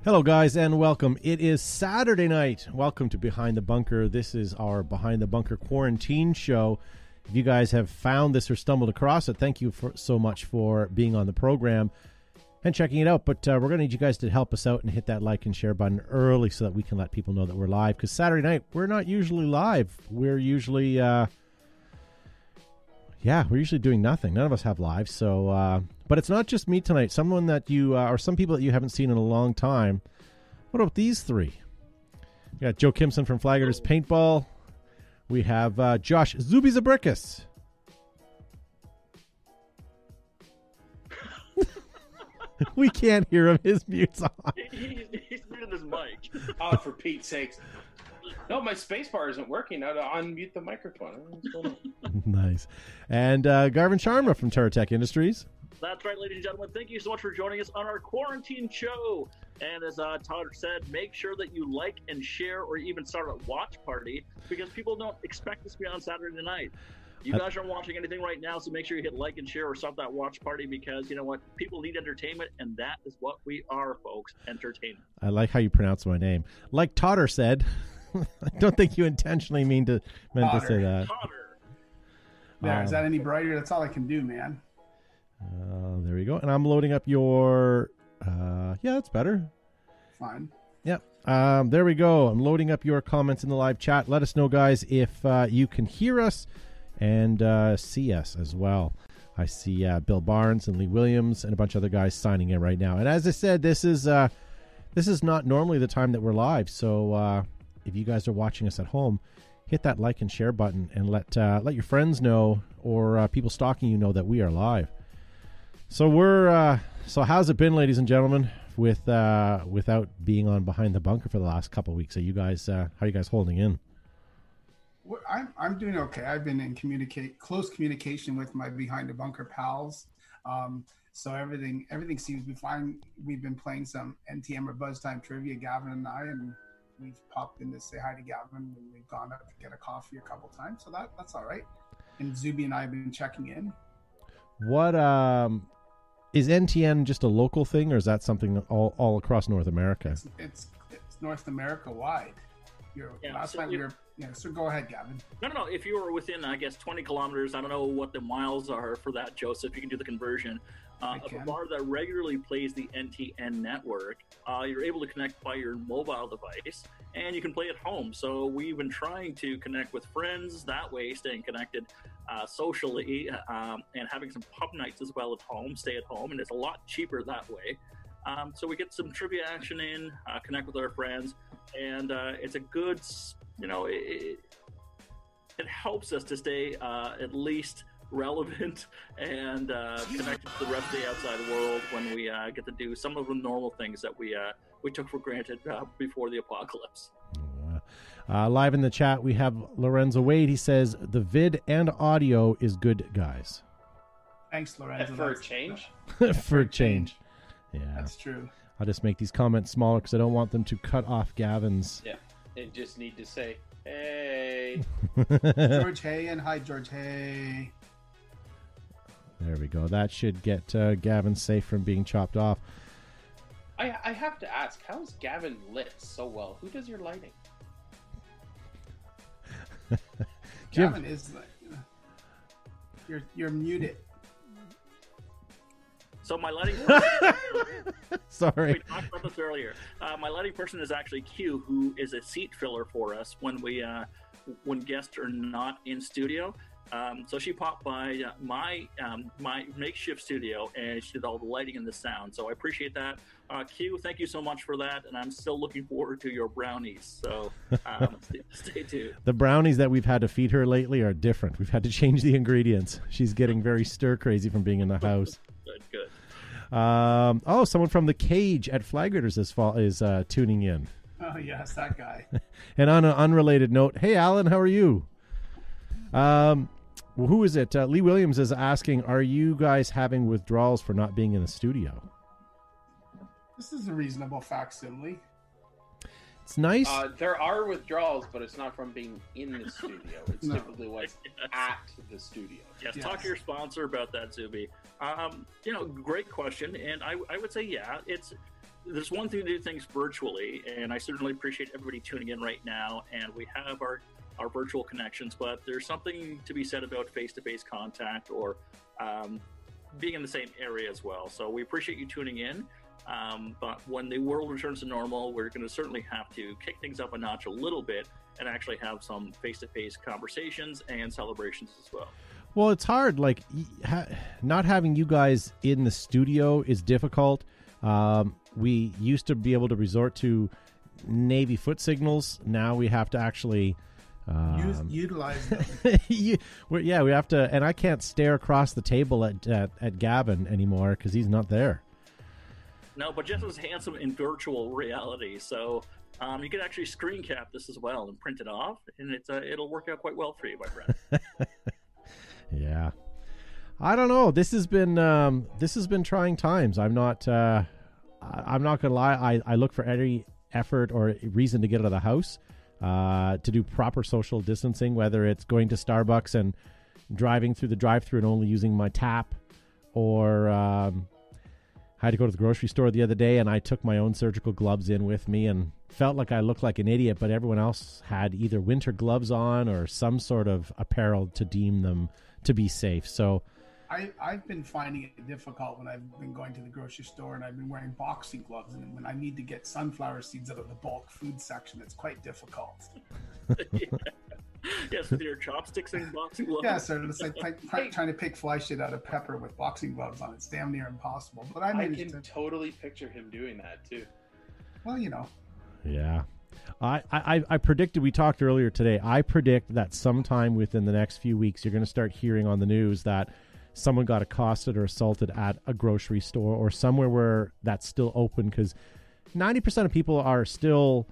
Hello, guys, and welcome. It is Saturday night. Welcome to Behind the Bunker. This is our Behind the Bunker quarantine show. If you guys have found this or stumbled across it, thank you so much for being on the program and checking it out. But we're going to need you guys to help us out and hit that like and share button early so that we can let people know that we're live. Because Saturday night, we're not usually live. We're usually, we're usually doing nothing. None of us have live. So, but it's not just me tonight. Someone that you, or some people that you haven't seen in a long time. What about these three? We got Joe Kimson from Flaggers Paintball. We have Josh Zuby Zabrickus. We can't hear him. His mute's on. He's muted his mic. Oh, for Pete's sakes. No, my spacebar isn't working. Now to unmute the microphone. What's going on? Nice. And Garvin Sharma from TerraTech Industries. That's right, ladies and gentlemen. Thank you so much for joining us on our quarantine show. And as Todd said, make sure that you like and share or even start a watch party because people don't expect us to be on Saturday night. You guys aren't watching anything right now, so make sure you hit like and share or start that watch party because you know what? People need entertainment, and that is what we are, folks. Entertainment. I like how you pronounce my name. Like Totter said, I don't think you intentionally meant to say that. Totter. There, is that any brighter? That's all I can do, man. There we go. And I'm loading up your... that's better. Fine. Yep. There we go. I'm loading up your comments in the live chat. Let us know, guys, if you can hear us and see us as well. I see Bill Barnes and Lee Williams and a bunch of other guys signing in right now. And as I said, this is not normally the time that we're live. So if you guys are watching us at home, hit that like and share button and let your friends know or people stalking you know that we are live. So so how's it been, ladies and gentlemen, without being on Behind the Bunker for the last couple of weeks? Are you guys how are you guys holding in? I'm doing okay. I've been in close communication with my Behind the Bunker pals. So everything seems to be fine. We've been playing some NTM or Buzz Time trivia, Gavin and I, and we've popped in to say hi to Gavin and we've gone up to get a coffee a couple times. So that's all right. And Zuby and I have been checking in. What is NTN just a local thing, or is that something all across North America? It's North America wide. So go ahead, Gavin. No. If you were within, I guess, 20 kilometers, I don't know what the miles are for that, Joseph. You can do the conversion. Of a bar that regularly plays the NTN network, you're able to connect by your mobile device, and you can play at home. So we've been trying to connect with friends that way, staying connected socially, and having some pub nights as well at home, stay at home, and it's a lot cheaper that way. So we get some trivia action in, connect with our friends, and it's a good, it helps us to stay at least relevant and connected to the rest of the outside world when we get to do some of the normal things that we took for granted before the apocalypse. Live in the chat, we have Lorenzo Wade. He says, the vid and audio is good, guys. Thanks, Lorenzo. For a change? For a change. Yeah. That's true. I'll just make these comments smaller because I don't want them to cut off Gavin's. Yeah. And just need to say, hey. George Hay and hi, George Hay. There we go. That should get Gavin safe from being chopped off. I have to ask, how is Gavin lit so well? Who does your lighting? Gavin is you're muted. So my lighting Sorry. we talked about this earlier. My lighting person is actually Q, who is a seat filler for us when guests are not in studio. So she popped by my makeshift studio and she did all the lighting and the sound. So I appreciate that. Q, thank you so much for that. And I'm still looking forward to your brownies. So stay tuned. The brownies that we've had to feed her lately are different. We've had to change the ingredients. She's getting very stir crazy from being in the house. Good. Someone from the Cage at Flaggers is tuning in. Oh, yes, that guy. And on an unrelated note, hey, Alan, how are you? Who is it? Lee Williams is asking, are you guys having withdrawals for not being in the studio? This is a reasonable facsimile. It's nice. There are withdrawals, but it's not from being in the studio. It's typically what's at the studio. Yes, talk to your sponsor about that, Zuby. Great question. And I would say, yeah, there's one thing to do things virtually, and I certainly appreciate everybody tuning in right now. And we have our virtual connections, but there's something to be said about face-to-face contact or being in the same area as well. So we appreciate you tuning in. But when the world returns to normal, we're going to certainly have to kick things up a notch a little bit and actually have some face-to-face conversations and celebrations as well. Well, it's hard. Like, not having you guys in the studio is difficult. We used to be able to resort to Navy foot signals. Now we have to actually utilize them. we have to. And I can't stare across the table at Gavin anymore because he's not there. No, but Jeff is handsome in virtual reality, so you can actually screen cap this as well and print it off, and it'll work out quite well for you, my friend. Yeah, I don't know. This has been trying times. I'm not gonna lie. I look for any effort or reason to get out of the house to do proper social distancing, whether it's going to Starbucks and driving through the drive-thru and only using my tap, or I had to go to the grocery store the other day and I took my own surgical gloves in with me and felt like I looked like an idiot, but everyone else had either winter gloves on or some sort of apparel to deem them to be safe. So I've been finding it difficult when I've been going to the grocery store and I've been wearing boxing gloves, and when I need to get sunflower seeds out of the bulk food section, it's quite difficult. Yes, with your chopsticks and boxing gloves. Yeah, so it's like trying to pick fly shit out of pepper with boxing gloves on. It's damn near impossible. But I can totally picture him doing that too. Well, you know. Yeah. I predicted, we talked earlier today, I predict that sometime within the next few weeks you're going to start hearing on the news that someone got accosted or assaulted at a grocery store or somewhere where that's still open, because 90% of people are still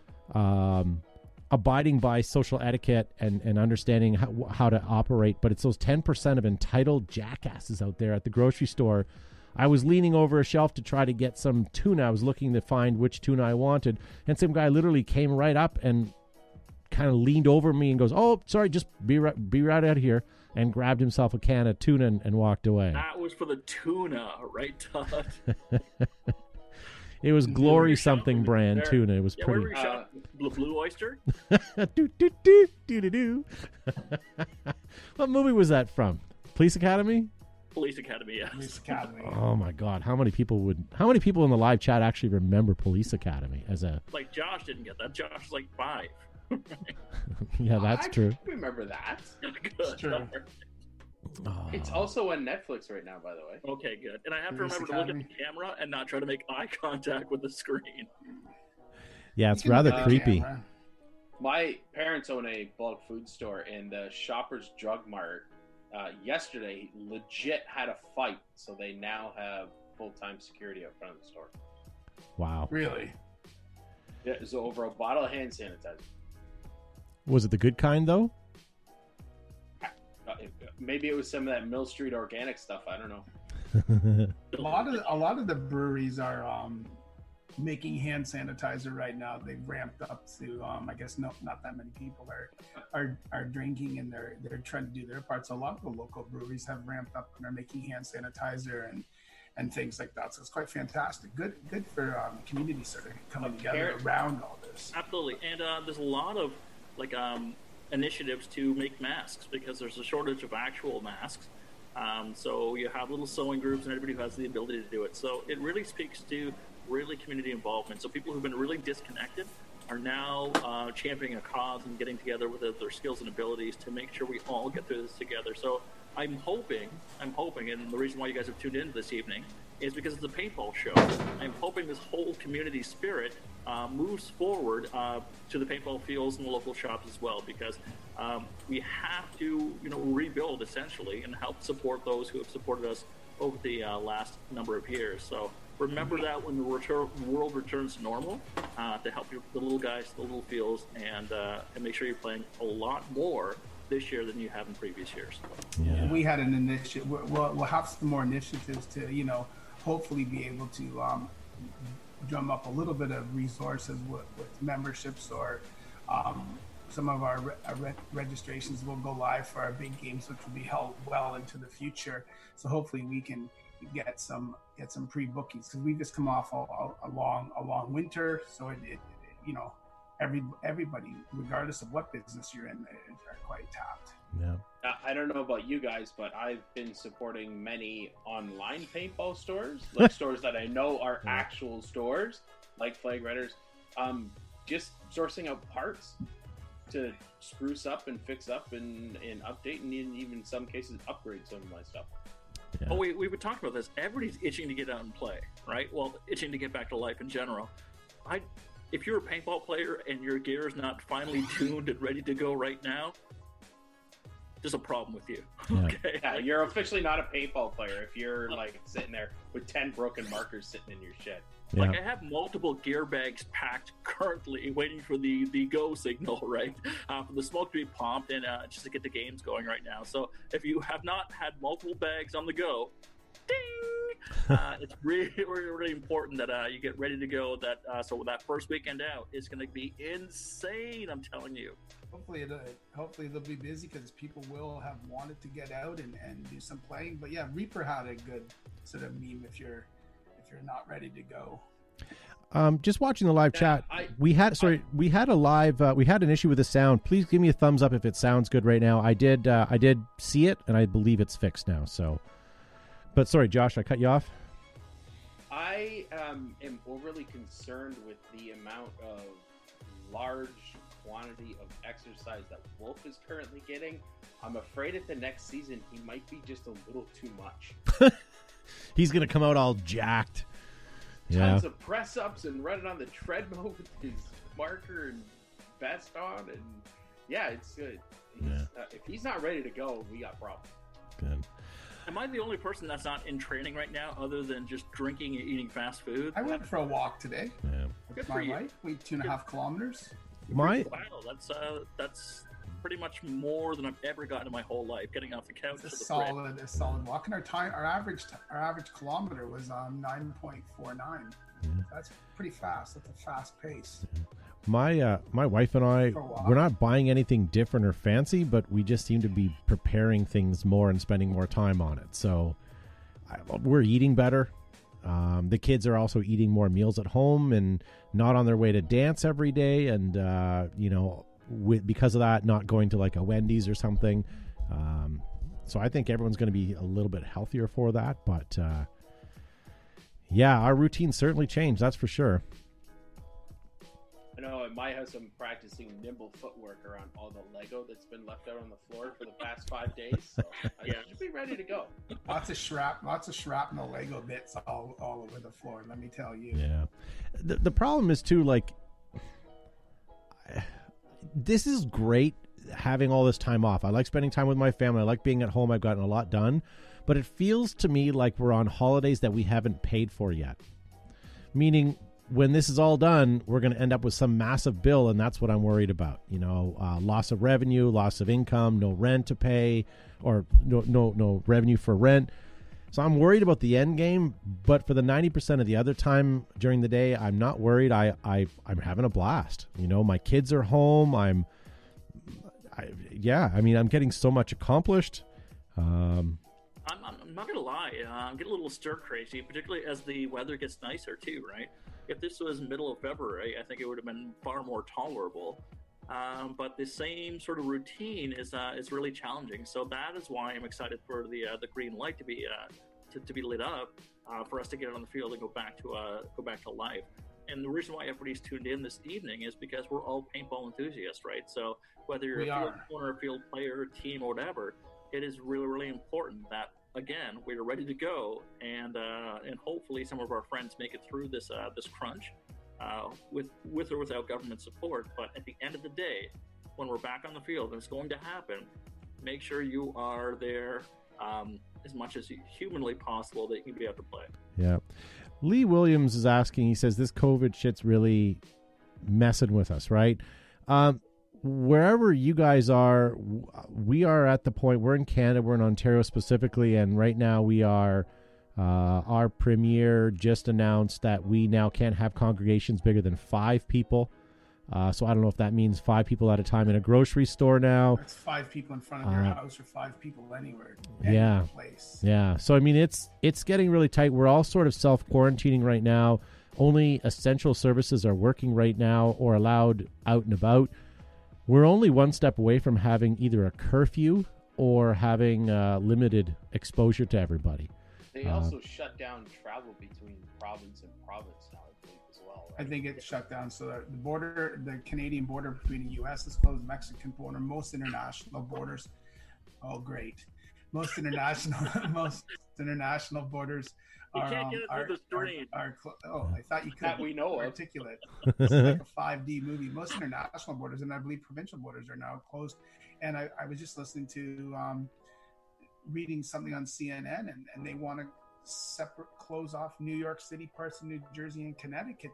abiding by social etiquette and understanding how to operate, but it's those 10% of entitled jackasses out there at the grocery store. I was leaning over a shelf to try to get some tuna. I was looking to find which tuna I wanted, and some guy literally came right up and kind of leaned over me and goes, "Oh, sorry, just be right out of here," and grabbed himself a can of tuna and walked away. That was for the tuna, right, Todd? It was Glory something brand tuna. It was pretty. Where were you shot? Blue Oyster? Do. What movie was that from? Police Academy? Police Academy, yes. Police Academy. Oh my God! How many people in the live chat actually remember Police Academy as a? Like Josh didn't get that. Josh was like 5. Yeah, that's true. I remember that. Good. It's true. Oh. It's also on Netflix right now, by the way. Okay, good. And I have to remember to look at the camera and not try to make eye contact with the screen. Yeah, it's rather creepy. My parents own a bulk food store, and the Shoppers Drug Mart yesterday legit had a fight, so they now have full-time security out front of the store. Wow. Really? Yeah, it was over a bottle of hand sanitizer. Was it the good kind, though? Maybe it was some of that Mill Street organic stuff. I don't know. A lot of the breweries are making hand sanitizer right now. They've ramped up to I guess not that many people are drinking, and they're trying to do their part. So a lot of the local breweries have ramped up and are making hand sanitizer and things like that. So it's quite fantastic. Good for community sort of coming together around all this. Absolutely. And there's a lot of initiatives to make masks, because there's a shortage of actual masks. So you have little sewing groups and everybody who has the ability to do it. So it really speaks to really community involvement. So people who've been really disconnected are now championing a cause and getting together with their skills and abilities to make sure we all get through this together. So I'm hoping, and the reason why you guys have tuned in this evening is because it's a paintball show. I'm hoping this whole community spirit moves forward to the paintball fields and the local shops as well, because we have to, rebuild essentially and help support those who have supported us over the last number of years. So remember that when the world returns to normal, to help the little guys, the little fields, and make sure you're playing a lot more this year than you have in previous years. Yeah. We had an initiative. We'll have some more initiatives to, hopefully be able to drum up a little bit of resources with memberships, or some of our registrations will go live for our big games, which will be held well into the future. So hopefully we can get some pre-bookings, because we just come off a long winter, so it you know, everybody, regardless of what business you're in, are quite tapped. Yeah. I don't know about you guys, but I've been supporting many online paintball stores, like stores that I know are actual stores, like Flag Raiders, just sourcing out parts to spruce up and fix up and update, and even in some cases upgrade some of my stuff. Yeah. Oh, we would talk about this. Everybody's itching to get out and play, right? Well, itching to get back to life in general. If you're a paintball player and your gear is not finely tuned and ready to go right now, there's a problem with you. Yeah. Okay, yeah, you're officially not a paintball player if you're like sitting there with 10 broken markers sitting in your shed. Yeah. Like, I have multiple gear bags packed currently, waiting for the go signal, right? For the smoke to be pumped and just to get the games going right now. So if you have not had multiple bags on the go, ding! It's really, really, really important that you get ready to go. So that first weekend out is going to be insane, I'm telling you. Hopefully they'll be busy, because people will have wanted to get out and do some playing. But yeah, Reaper had a good sort of meme if you're not ready to go. Just watching the live chat, we had an issue with the sound. Please give me a thumbs up if it sounds good right now. I did see it, and I believe it's fixed now. So, but sorry, Josh, I cut you off. I am overly concerned with the amount of large quantity of exercise that Wolf is currently getting. I'm afraid at the next season he might be just a little too much. He's gonna come out all jacked. Tons of press ups and running on the treadmill with his marker and vest on, and it's good. If he's not ready to go, we got problems. Good. Am I the only person that's not in training right now, other than just drinking and eating fast food? I went for a walk today. Yeah. Good for you. Wait, 2.5 kilometers. Wow, that's pretty much more than I've ever gotten in my whole life. Getting off the couch, it's a solid walk, and our average kilometer was 9.49. Yeah. That's pretty fast. That's a fast pace. My wife and I, we're not buying anything different or fancy, but we just seem to be preparing things more and spending more time on it. So we're eating better. The kids are also eating more meals at home and not on their way to dance every day. And, because of that, not going to like a Wendy's or something. So I think everyone's going to be a little bit healthier for that. But, our routine certainly changed. That's for sure. I know at my house I'm practicing nimble footwork around all the Lego that's been left out on the floor for the past 5 days. So I should be ready to go. Lots of shrapnel Lego bits all over the floor, let me tell you. Yeah. The problem is too, like, this is great having all this time off. I like spending time with my family. I like being at home. I've gotten a lot done. But it feels to me like we're on holidays that we haven't paid for yet. Meaning, when this is all done, we're going to end up with some massive bill, and that's what I'm worried about. Loss of revenue, loss of income, no rent to pay, or no revenue for rent. So I'm worried about the end game, but for the 90% of the other time during the day, I'm not worried. I'm having a blast. My kids are home. I'm getting so much accomplished. I'm not gonna lie, I'm getting a little stir crazy, particularly as the weather gets nicer too, right? If this was middle of February, I think it would have been far more tolerable. But the same sort of routine is really challenging. So that is why I'm excited for the green light to be lit up, for us to get on the field and go back to life. And the reason why everybody's tuned in this evening is because we're all paintball enthusiasts, right? So whether you're a field owner, a field player, team, or whatever, it is really, really important that, again, we're ready to go, and hopefully some of our friends make it through this crunch, with or without government support. But at the end of the day, when we're back on the field, and it's going to happen, make sure you are there as much as humanly possible that you can be able to play. Yeah. Lee Williams is asking, he says, this COVID shit's really messing with us, right? Wherever you guys are, we are at the point, we're in Canada, we're in Ontario specifically, and right now we are, our premier just announced that we now can't have congregations bigger than 5 people. So I don't know if that means 5 people at a time in a grocery store now. That's 5 people in front of your house or 5 people anywhere. Yeah. Place. Yeah. So, I mean, it's getting really tight. We're all sort of self-quarantining right now. Only essential services are working right now or allowed out and about. We're only one step away from having either a curfew or having limited exposure to everybody. They also shut down travel between province and province now, I believe, as well. Right? I think it's shut down. So the border, the Canadian border between the U.S. is closed, Mexican border, most international borders. Oh, great. Most international borders you can't get it through the screen. I thought you could. That we know articulate. It's like a 5D movie. Most international borders, and I believe provincial borders, are now closed. And I was just listening to reading something on CNN, and they want to close off New York City, parts of New Jersey, and Connecticut,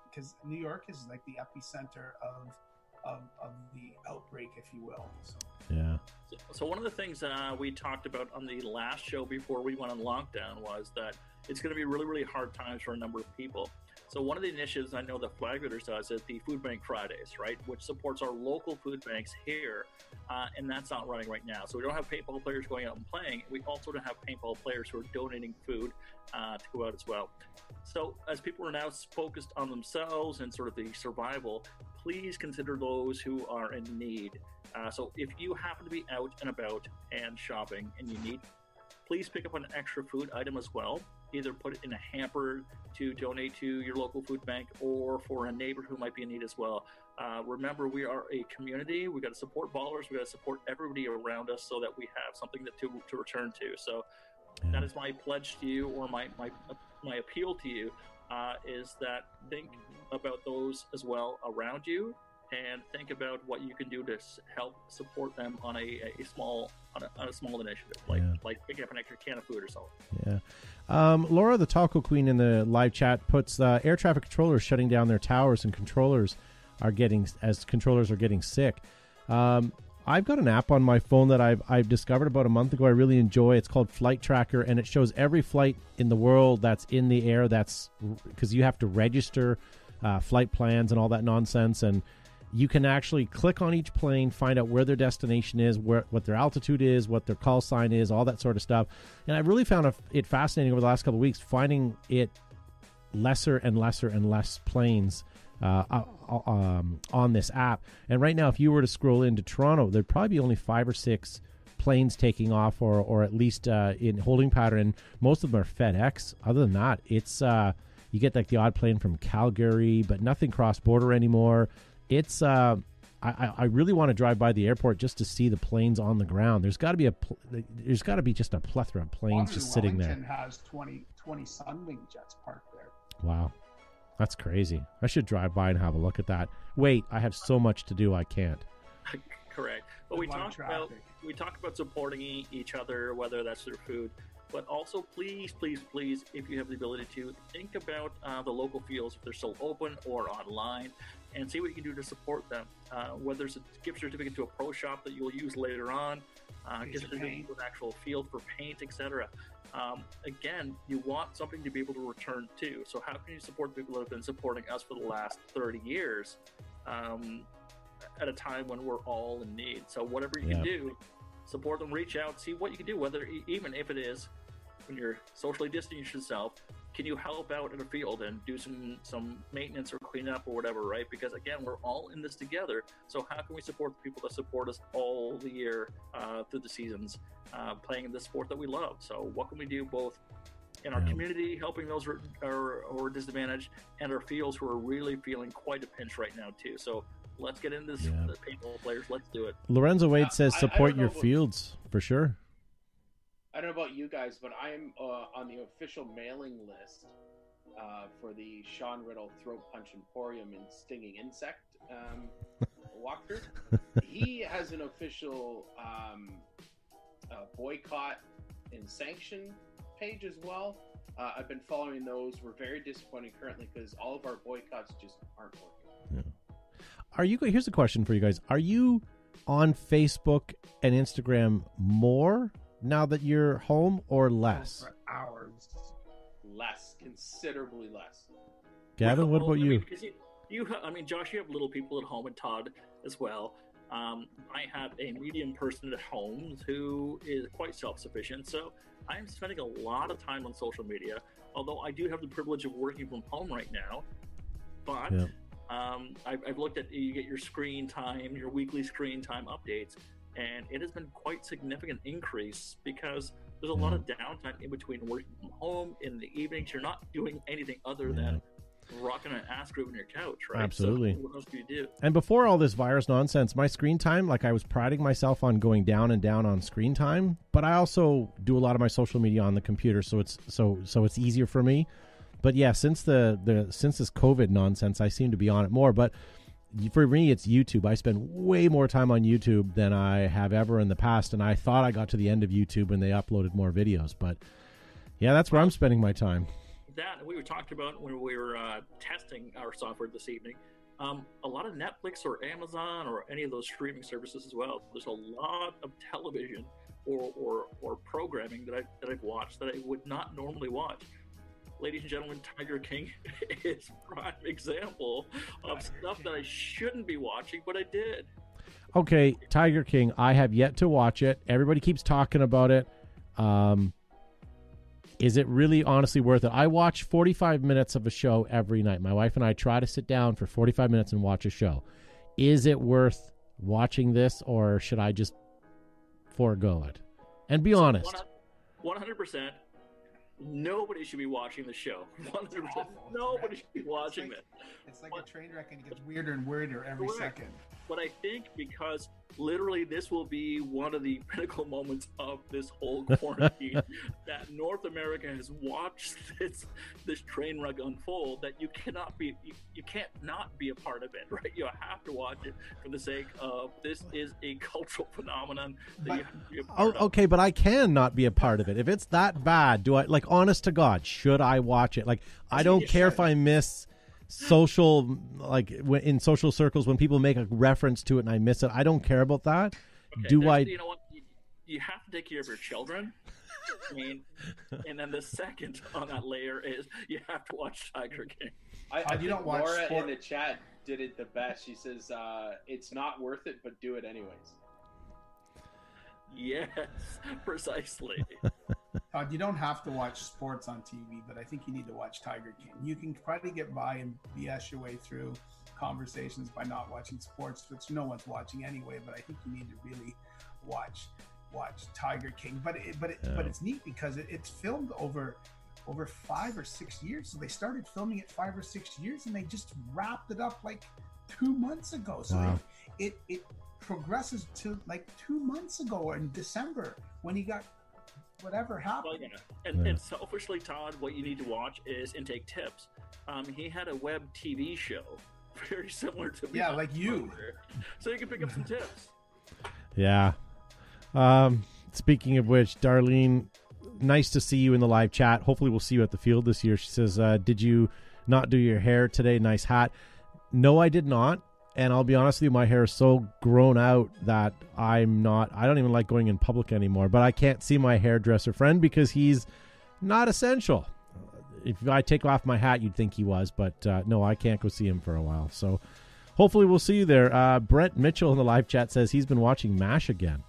because New York is like the epicenter of the outbreak, if you will. So. Yeah. So one of the things we talked about on the last show before we went on lockdown was that it's going to be really, really hard times for a number of people. So one of the initiatives I know that Flag Raiders does is the Food Bank Fridays, right, which supports our local food banks here, and that's not running right now. So we don't have paintball players going out and playing. We also don't have paintball players who are donating food to go out as well. So as people are now focused on themselves and sort of the survival, please consider those who are in need. So if you happen to be out and about and shopping and you need, please pick up an extra food item as well. Either put it in a hamper to donate to your local food bank or for a neighbor who might be in need as well. Remember, we are a community. We got to support ballers. We got to support everybody around us so that we have something to return to. So that is my pledge to you, or my appeal to you, is that think about those as well around you, and think about what you can do to help support them on a small initiative, like picking up an extra can of food or something. Yeah. Laura, the Taco Queen in the live chat, puts air traffic controllers shutting down their towers, and controllers are getting sick. I've got an app on my phone that I've discovered about a month ago. I really enjoy. It's called Flight Tracker, and it shows every flight in the world that's in the air. That's because you have to register flight plans and all that nonsense, and you can actually click on each plane, find out where their destination is, what their altitude is, what their call sign is, all that sort of stuff. And I really found it fascinating over the last couple of weeks, finding it lesser and lesser and less planes on this app. And right now, if you were to scroll into Toronto, there'd probably be only 5 or 6 planes taking off, or at least in holding pattern. And most of them are FedEx. Other than that, it's you get like the odd plane from Calgary, but nothing cross-border anymore. It's I really want to drive by the airport just to see the planes on the ground. There's got to be just a plethora of planes just sitting there. Wellington has 20 Sunwing jets parked there. Wow, that's crazy. I should drive by and have a look at that. Wait, I have so much to do, I can't. Correct. But we talk about supporting each other, whether that's through food. But also, please, if you have the ability to, think about the local fields, if they're still open or online, and see what you can do to support them. Whether it's a gift certificate to a pro shop that you'll use later on, gift certificate to an actual field for paint, etc. Again, you want something to be able to return to. So how can you support the people that have been supporting us for the last 30 years at a time when we're all in need? So whatever you can do, support them, reach out, see what you can do, whether even if it is when you're socially distancing yourself, can you help out in a field and do some maintenance or cleanup or whatever, right? Because again, we're all in this together. So how can we support the people that support us all the year through the seasons, playing the sport that we love? So what can we do both in our community, helping those who are disadvantaged, and our fields who are really feeling quite a pinch right now too? So let's get into this, the paintball players. Let's do it. Lorenzo Wade says support your fields for sure. I don't know about you guys, but I'm on the official mailing list for the Sean Riddle Throat Punch Emporium and Stinging Insect walkthrough. He has an official boycott and sanction page as well. I've been following those. We're very disappointed currently because all of our boycotts just aren't working. Yeah. Here's a question for you guys. Are you on Facebook and Instagram more now that you're home, or less? For hours. Less, considerably less. Gavin, what about you? Josh, you have little people at home, and Todd as well. I have a medium person at home who is quite self-sufficient, so I'm spending a lot of time on social media, although I do have the privilege of working from home right now. But yeah. I've looked at, you get your screen time, your weekly screen time updates, and it has been quite significant increase because there's a lot of downtime in between working from home in the evenings. You're not doing anything other than rocking an ass groove on your couch, right? Absolutely. So what else do you do? And before all this virus nonsense, my screen time, like I was priding myself on going down and down on screen time, but I also do a lot of my social media on the computer, so it's easier for me. But yeah, since since this COVID nonsense, I seem to be on it more. But for me, it's YouTube. I spend way more time on YouTube than I have ever in the past, and I thought I got to the end of YouTube when they uploaded more videos. But yeah, that's where I'm spending my time. That we talked about when we were testing our software this evening. A lot of Netflix or Amazon or any of those streaming services as well. There's a lot of television or programming that I've watched that I would not normally watch. Ladies and gentlemen, Tiger King is a prime example of stuff that I shouldn't be watching, but I did. Okay, Tiger King, I have yet to watch it. Everybody keeps talking about it. Is it really honestly worth it? I watch 45 minutes of a show every night. My wife and I try to sit down for 45 minutes and watch a show. Is it worth watching this, or should I just forego it? And be honest. 100%. Nobody should be watching the show. 100%. Nobody should be watching it. It's like a train wreck, and it gets weirder and weirder every second. But I think because literally this will be one of the critical moments of this whole quarantine that North America has watched this train wreck unfold, that you can't not be a part of it, right? You have to watch it for the sake of this is a cultural phenomenon that you have to be a part of. Okay, but I can not be a part of it. If it's that bad, do I, like, honest to God, should I watch it? Like, I don't care if I miss social, like in social circles when people make a reference to it and I miss it. I don't care about that. Okay, you know what? You have to take care of your children. I mean, and then the second on that layer is you have to watch Tiger King. I think Laura in the chat did it the best. She says, it's not worth it, but do it anyways. Yes, precisely. Todd, you don't have to watch sports on TV, but I think you need to watch Tiger King. You can probably get by and BS your way through conversations by not watching sports, which no one's watching anyway. But I think you need to really watch Tiger King. But it's neat because it's filmed over 5 or 6 years. So they started filming it 5 or 6 years, and they just wrapped it up like 2 months ago. So it progresses to like 2 months ago in December when he got whatever happened. Well, yeah. And selfishly, Todd, what you need to watch is Intake Tips. He had a web TV show very similar to me. Yeah, like you. So you can pick up some tips. Yeah. Speaking of which, Darlene, nice to see you in the live chat. Hopefully we'll see you at the field this year. She says, did you not do your hair today? Nice hat. No, I did not. And I'll be honest with you, my hair is so grown out that I don't even like going in public anymore. But I can't see my hairdresser friend because he's not essential. If I take off my hat, you'd think he was. But no, I can't go see him for a while. So hopefully we'll see you there. Brent Mitchell in the live chat says he's been watching MASH again.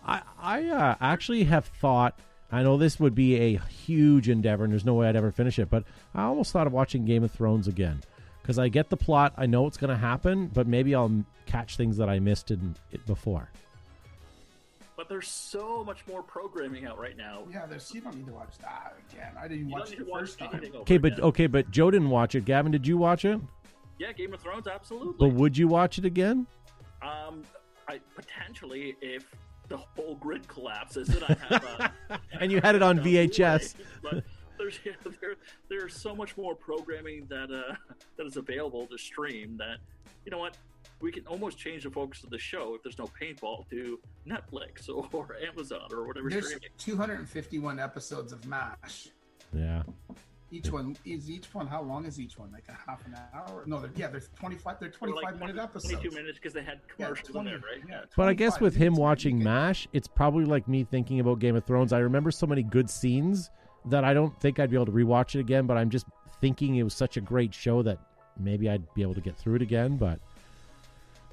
I actually have thought, I know this would be a huge endeavor and there's no way I'd ever finish it, but I almost thought of watching Game of Thrones again. Because I get the plot, I know what's going to happen, but maybe I'll catch things that I missed in it before. But there's so much more programming out right now. Yeah, you don't need to watch that again. I didn't watch it the first time. But Joe didn't watch it. Gavin, did you watch it? Yeah, Game of Thrones, absolutely. But would you watch it again? I potentially, if the whole grid collapses, and I have and you had it on VHS. But there's so much more programming that is available to stream that, you know what, we can almost change the focus of the show if there's no paintball to Netflix or Amazon or whatever. There's streaming. 251 episodes of MASH. Yeah. Each one, how long is each one? Like a half an hour? No, there's 25. They're 25-minute episodes. 22 minutes because they had commercials in there, right? Yeah, but I guess with him watching MASH, it's probably like me thinking about Game of Thrones. I remember so many good scenes that I don't think I'd be able to rewatch it again, but I'm just thinking it was such a great show that maybe I'd be able to get through it again, but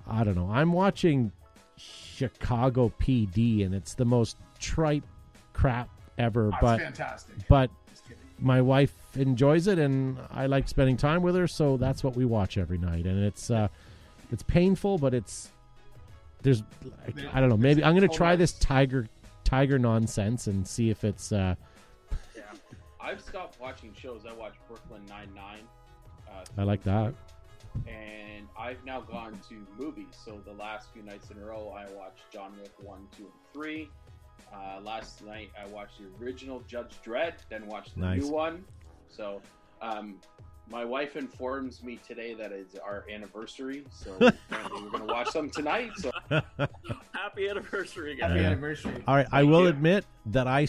I don't know. I'm watching Chicago PD, and it's the most trite crap ever. But fantastic. But my wife enjoys it, and I like spending time with her, so that's what we watch every night. And it's painful, but I don't know. Maybe I'm going to try this tiger nonsense and see if it's. I've stopped watching shows. I watch Brooklyn Nine-Nine. I like that. And I've now gone to movies. So the last few nights in a row, I watched John Wick 1, 2, and 3. Last night, I watched the original Judge Dredd, then watched the new one. So my wife informs me today that it's our anniversary. So apparently we're going to watch some tonight. So happy anniversary, guys. Happy anniversary. All right, I will admit that I'm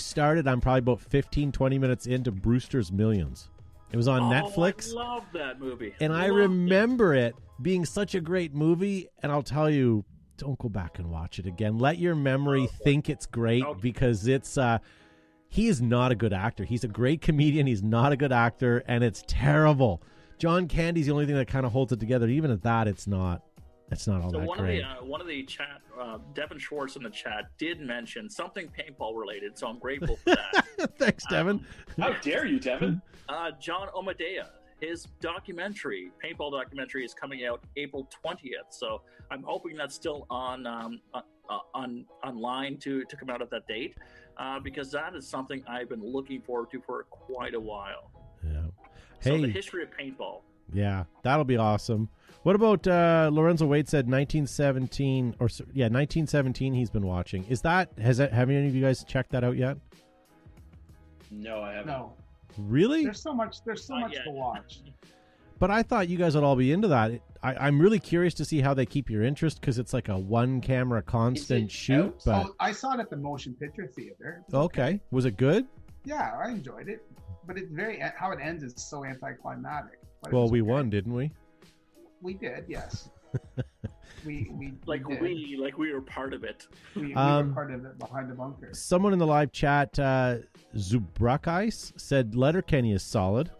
probably about 15, 20 minutes into Brewster's Millions. It was on Netflix. I love that movie. And I remember it being such a great movie. And I'll tell you, don't go back and watch it again. Let your memory think it's great because it's he is not a good actor. He's a great comedian. He's not a good actor, and it's terrible. John Candy's the only thing that kind of holds it together. Even at that, it's not all that great. One of the chat, Devin Schwartz in the chat did mention something paintball related, so I'm grateful for that. Thanks, Devin. How dare you, Devin? John Omadea, his paintball documentary is coming out April 20th, so I'm hoping that's still online to come out at that date, because that is something I've been looking forward to for quite a while. Yeah. So the history of paintball. Yeah, that'll be awesome. What about Lorenzo Wade said 1917 1917 he's been watching. Have any of you guys checked that out yet? No, I haven't. No. Really? There's so much to watch. But I thought you guys would all be into that. I'm really curious to see how they keep your interest because it's like a one camera constant shoot. But I saw it at the Motion Picture Theater. Okay. Was it good? Yeah, I enjoyed it. But how it ends is so anticlimactic. Well, we won, didn't we? We did, yes. we were part of it. We were part of it behind the bunker. Someone in the live chat, Zubrakais, said Letterkenny is solid.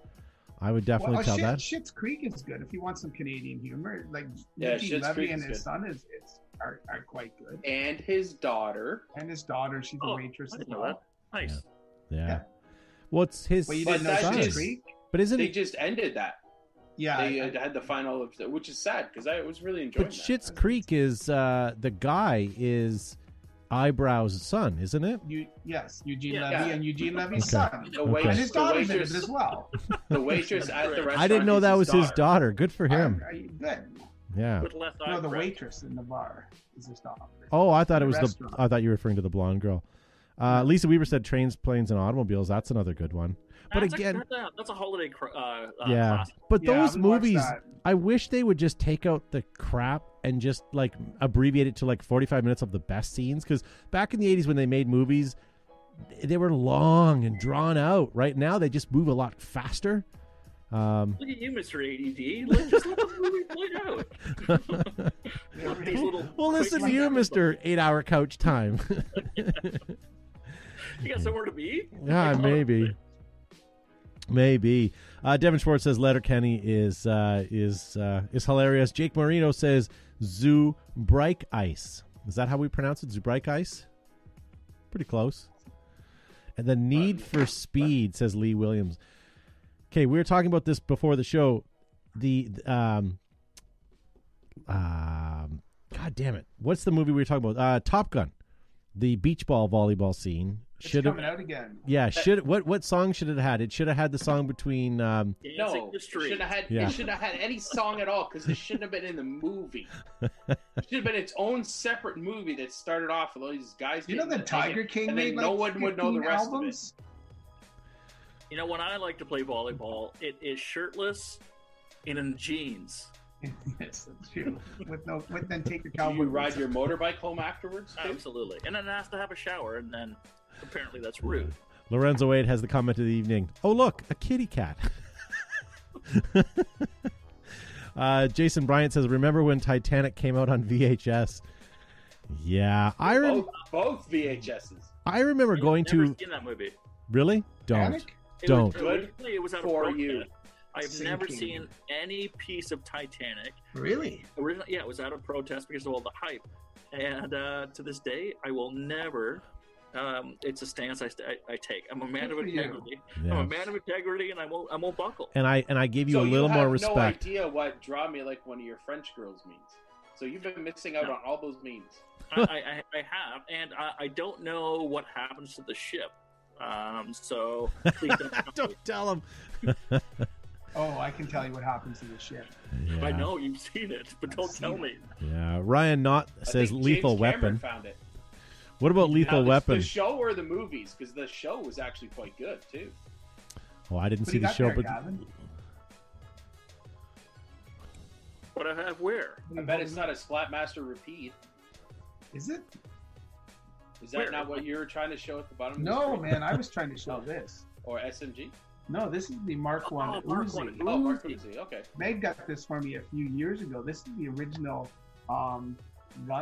I would definitely tell that. Schitt's Creek is good if you want some Canadian humor. Like Schitt's Levy Creek and his son are quite good. And his daughter, she's a waitress as well. Nice. Yeah. What's his? Well, you didn't know Schitt's Creek? But isn't they just ended that? Yeah, they had the final, which is sad because I was really enjoying. But Schitt's Creek is the guy is Eyebrow's son, isn't it? Eugene Levy and Eugene Levy's son. And his daughter's in it as well. The waitress at the restaurant. I didn't know that was his daughter. Good for him. Good. Yeah. No, the waitress in the bar is his daughter. Oh, I thought I thought you were referring to the blonde girl. Lisa Weaver said Trains, Planes, and Automobiles. That's another good one. But that's a holiday. Classic. But those movies, I wish they would just take out the crap and just like abbreviate it to like 45 minutes of the best scenes. Because back in the 80s when they made movies, they were long and drawn out. Right now, they just move a lot faster. Look at you, Mr. ADD. Just let the movie play out. Well, listen to you, Mr. 8-hour couch time. You got somewhere to be? Yeah, maybe. Maybe. Devin Schwartz says Letterkenny is hilarious. Jake Marino says Zubrike Ice. Is that how we pronounce it? Zubrike Ice? Pretty close. And the Need for Speed, says Lee Williams. Okay, we were talking about this before the show. God damn it. What's the movie we were talking about? Top Gun. The beach ball volleyball scene. It's coming out again. Yeah, what song should it have had? It should have had the song between no, it shouldn't have had any song at all because it shouldn't have been in the movie. It should have been its own separate movie that started off with all these guys. You know the Tiger King and made no one would know the rest albums? of it. You know, when I like to play volleyball, it is shirtless and in jeans. Yes, that's true. Then take your cowboy. Do you ride your motorbike home afterwards? Too? Absolutely. And then ask to have a shower, and then apparently that's rude. Lorenzo Wade has the comment of the evening. Oh, look, a kitty cat. Jason Bryant says, remember when Titanic came out on VHS? Yeah. Both VHSs. I remember going to... Never seen that movie. Really? Don't. It was good it was out for of you. I've never seen any piece of Titanic. Really? Originally, yeah, it was out of protest because of all the hype. And to this day, I will never. It's a stance I take. I'm a man of integrity. Yeah. I'm a man of integrity, and I won't buckle. And I give you a little more respect. You have no idea what "draw me like one of your French girls" means. So you've been missing out on all those memes. I have, and I don't know what happens to the ship. So please don't tell him. Oh, I can tell you what happens to the ship. Yeah. I know you've seen it, but don't tell me. Yeah, Ryan Knott says Lethal James Weapon. Cameron found it. What about Lethal Weapon? The show or the movies? Because the show was actually quite good too. Oh, I didn't see the show, but what I have where? I bet it's not a Splatmaster repeat. Is it? Is that not what you were trying to show at the bottom? No, man, I was trying to show this. Or SMG? No, this is the Mark One Uzi. Oh, Mark Uzi. Okay. Meg got this for me a few years ago. This is the original gun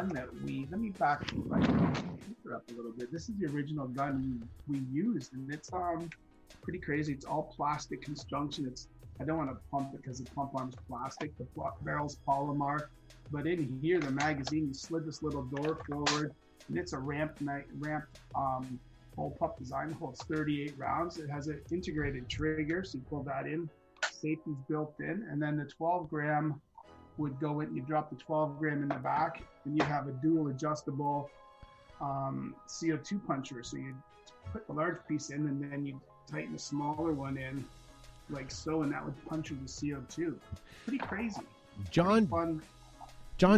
that we. Let me back my computer up a little bit. This is the original gun we used, and it's pretty crazy. It's all plastic construction. I don't want to pump it because the pump arm's plastic. The barrel's polymer, but in here the magazine, you slid this little door forward, and it's a ramp bullpup design. Holds 38 rounds. It has an integrated trigger, so you pull that in. Safety's built in, and then the 12 gram would go in. You drop the 12 gram in the back, and you have a dual adjustable CO2 puncher. So you put the large piece in, and then you tighten the smaller one in, like so, and that would puncture the CO2. Pretty crazy. John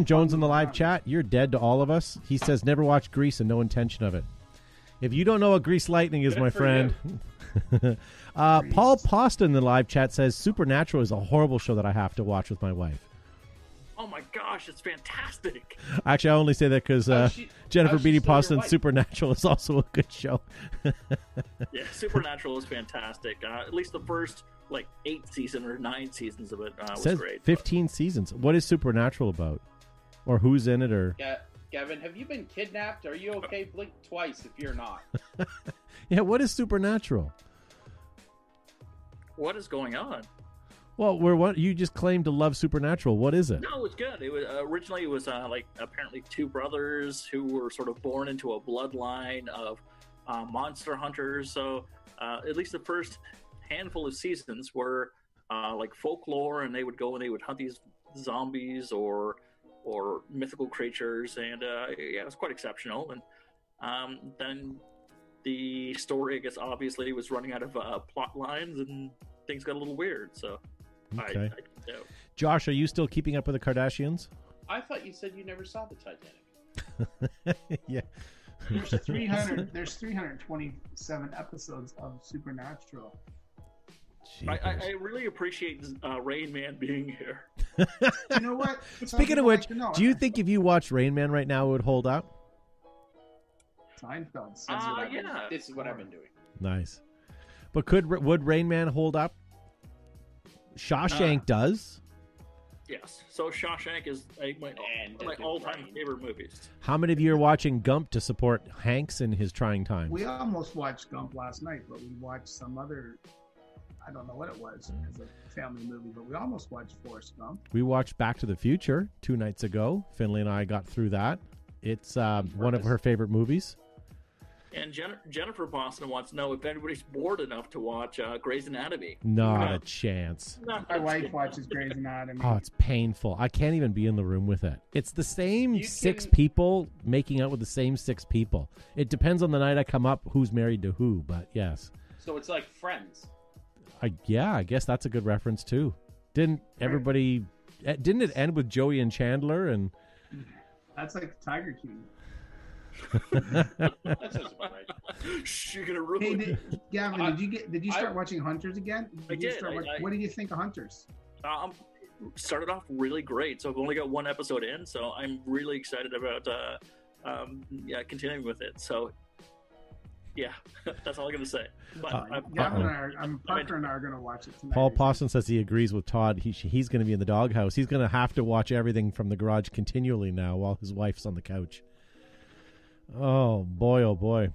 Jones in the live chat, you're dead to all of us. He says never watch Grease and no intention of it. If you don't know what Grease Lightning is, my friend. Paul Poston in the live chat says Supernatural is a horrible show that I have to watch with my wife. Oh my gosh, it's fantastic. Actually, I only say that because Jennifer Beatty Poston's Supernatural is also a good show. Yeah, Supernatural is fantastic. At least the first 8 seasons or 9 seasons of it was great. 15 seasons. What is Supernatural about? Or who's in it? Or yeah. Gavin, have you been kidnapped? Are you okay? Blink twice if you're not. Yeah, what is Supernatural? What is going on? Well, you just claimed to love Supernatural. What is it? No, it's good. It was originally apparently 2 brothers who were sort of born into a bloodline of monster hunters. So at least the first handful of seasons were folklore, and they would go and they would hunt these zombies or mythical creatures, and it was quite exceptional. And then the story, I guess, obviously was running out of plot lines, and things got a little weird. So, okay. Josh, are you still keeping up with the Kardashians? I thought you said you never saw the Titanic. Yeah. There's 327 episodes of Supernatural. I really appreciate Rain Man being here. You know what? Speaking of which, do you think if you watched Rain Man right now, it would hold up? Seinfeld. Yeah. This is what I've been doing. Nice. But would Rain Man hold up? Shawshank does. Yes. So Shawshank is one of my all-time favorite movies. How many of you are watching Gump to support Hanks in his trying times? We almost watched Gump last night, but we watched some other... I don't know what it was. It was a family movie, but we almost watched Forrest Gump. We watched Back to the Future 2 nights ago. Finley and I got through that. It's one of her favorite movies. And Jennifer Boston wants to know if anybody's bored enough to watch Grey's Anatomy. Not a chance. My wife watches Grey's Anatomy. Oh, it's painful. I can't even be in the room with it. It's the same 6 people making out with the same 6 people. It depends on the night I come up who's married to who, but yes. So it's like Friends. I guess that's a good reference too. Didn't it end with Joey and Chandler? And that's like Tiger King. That sounds about right. You're gonna ruin it. Gavin, did you start watching Hunters again? I did. What did you think of Hunters? Started off really great. So I've only got 1 episode in, so I'm really excited about continuing with it. So yeah, that's all I'm going to say. But Parker and I are going to watch it tonight. Paul Poston says he agrees with Todd. He's going to be in the doghouse. He's going to have to watch everything from the garage continually now while his wife's on the couch. Oh, boy, oh, boy.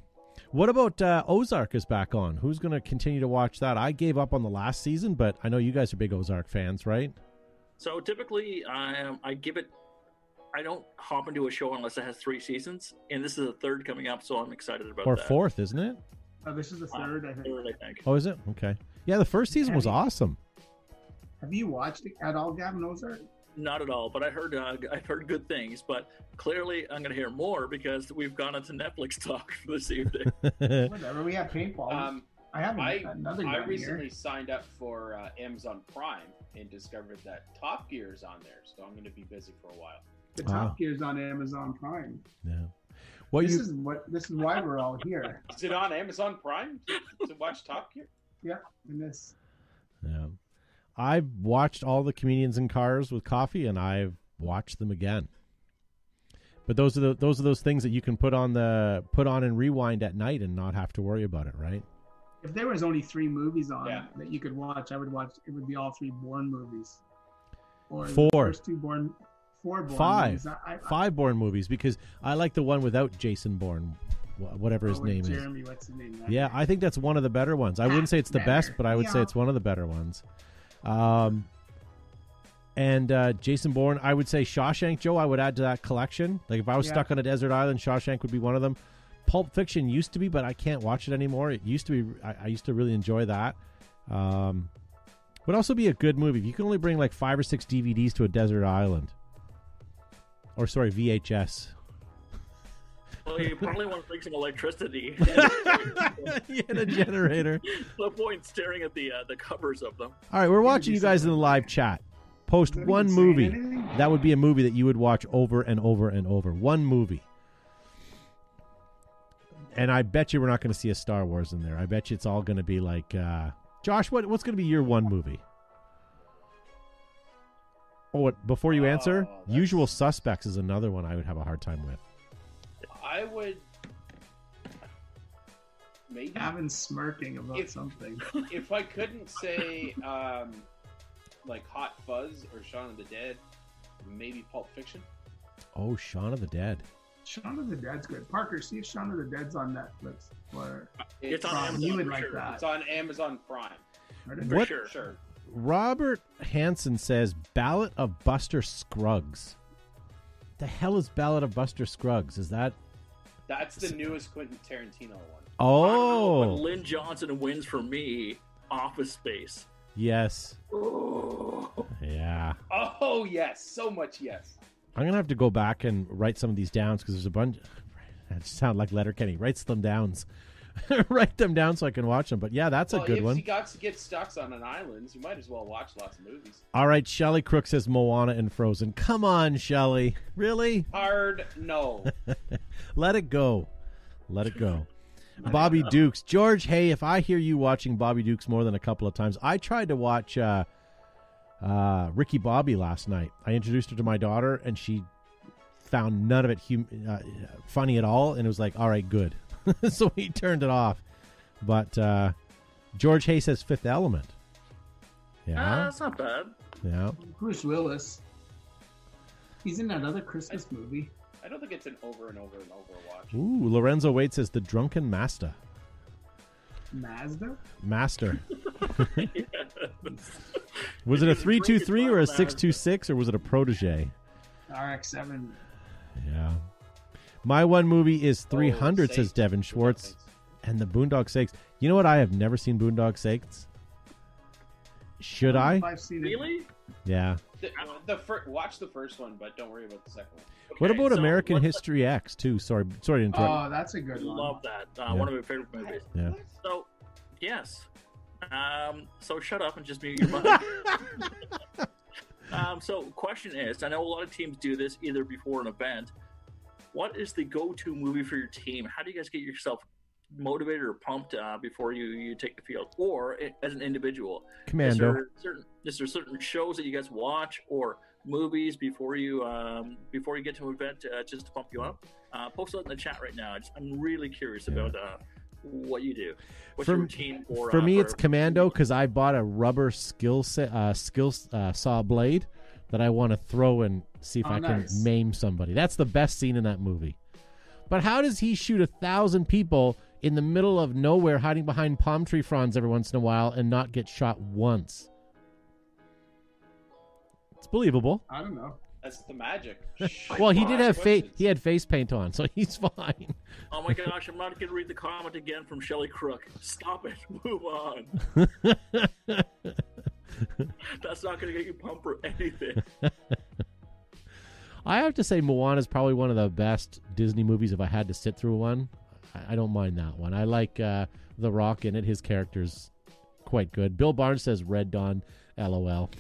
What about Ozark is back on? Who's going to continue to watch that? I gave up on the last season, but I know you guys are big Ozark fans, right? So typically, I give it. I don't hop into a show unless it has 3 seasons, and this is the 3rd coming up, so I'm excited about or that. 4th, isn't it? This is the 3rd, I think. 3rd, I think. Oh, is it? Okay. Yeah, the first season was awesome. Have you watched it at all, Gavin Ozark? Not at all, but I've heard good things. But clearly, I'm going to hear more because we've gone into Netflix talk this evening. Whatever. We have paintball. I recently signed up for Amazon Prime and discovered that Top Gear is on there, so I'm going to be busy for a while. The Top Gear is on Amazon Prime. Yeah. This is why we're all here. Is it on Amazon Prime to watch Top Gear? Yeah, in this. Yeah. I've watched all the Comedians in Cars with Coffee, and I've watched them again. But those are those things that you can put on and rewind at night and not have to worry about it, right? If there was only 3 movies on that you could watch, I would watch. It would be all 3 Bourne movies, or 4. The first 2 Bourne. 4 Bourne 5. movies. 5 Bourne movies because I like the one without Jason Bourne, whatever his name Jeremy, is. What's his name? Yeah, I think that's one of the better ones. I wouldn't say it's the best, but I would say it's one of the better ones. And Jason Bourne, I would say Shawshank, Joe, I would add to that collection. Like if I was stuck on a desert island, Shawshank would be one of them. Pulp Fiction used to be, but I can't watch it anymore. It used to be. I used to really enjoy that. Would also be a good movie. You can only bring like 5 or 6 DVDs to a desert island. Or sorry, VHS. Well, you probably want to bring some electricity. And a generator. No point staring at the covers of them. All right, we're watching you guys in the live chat. Post one movie. That would be a movie that you would watch over and over and over. One movie. And I bet you we're not going to see a Star Wars in there. I bet you it's all going to be like... Josh, what's going to be your one movie? Oh, before you answer, Usual Suspects is another one I would have a hard time with. I would... Maybe... Gavin's smirking about something. If I couldn't say... like Hot Fuzz or Shaun of the Dead, maybe Pulp Fiction. Oh, Shaun of the Dead. Shaun of the Dead's good. Parker, see if Shaun of the Dead's on Netflix. Or it's on Amazon. You would like that. It's on Amazon Prime. For sure. Robert Hansen says Ballad of Buster Scruggs. The hell is Ballad of Buster Scruggs? Is that... That's the newest Quentin Tarantino one. Oh. When Lynn Johnson wins for me, Office Space. Yes. Oh. Yeah. Oh, yes. So much yes. I'm going to have to go back and write some of these down because there's a bunch... That sound like Letterkenny. Writes them down. Write them down so I can watch them. But yeah, that's a good one. If you got to get stuck on an island, you might as well watch lots of movies. All right, Shelley Crook says Moana and Frozen. Come on, Shelley. Really? Hard no. Let it go. Let it go. Bobby Dukes. George, hey, if I hear you watching Bobby Dukes more than a couple of times, I tried to watch Ricky Bobby last night. I introduced her to my daughter, and she found none of it funny at all, and it was like, all right, good. So he turned it off. But George Hay says Fifth Element. Yeah. That's not bad. Yeah. Bruce Willis. He's in that other Christmas movie. I don't think it's an over and over and over watch. Ooh, Lorenzo Wade says The Drunken Master. Master. Was it a 323 or a 626 or was it a protege? RX-7. Yeah. My one movie is 300, says Devin Schwartz. And the Boondock Saints. You know what? I have never seen Boondock Saints. Should I? I've seen it. Really? Yeah. Watch the first one, but don't worry about the second one. Okay, what about American History X, too? Sorry to interrupt. Oh, that's a good one. Love that. One of my favorite movies. Yeah. So, yes. So shut up and just mute your mic. So question is, I know a lot of teams do this either before an event. What is the go-to movie for your team? How do you guys get yourself motivated or pumped before you take the field, or as an individual? Commando. Is there certain shows that you guys watch or movies before you get to an event just to pump you up? Post it in the chat right now. I'm really curious about what you do. What's your routine for me? It's Commando because I bought a rubber skill saw blade that I want to throw and see if I can maim somebody. That's the best scene in that movie. But how does he shoot 1,000 people in the middle of nowhere, hiding behind palm tree fronds every once in a while, and not get shot once. It's believable. I don't know. That's the magic. Well, he did have he had face paint on, so he's fine. Oh my gosh, I'm not going to read the comment again from Shelley Crook. Stop it. Move on. That's not going to get you pumped for anything. I have to say Moana is probably one of the best Disney movies if I had to sit through one. I don't mind that one. I like The Rock in it. His character's quite good. Bill Barnes says Red Dawn, LOL.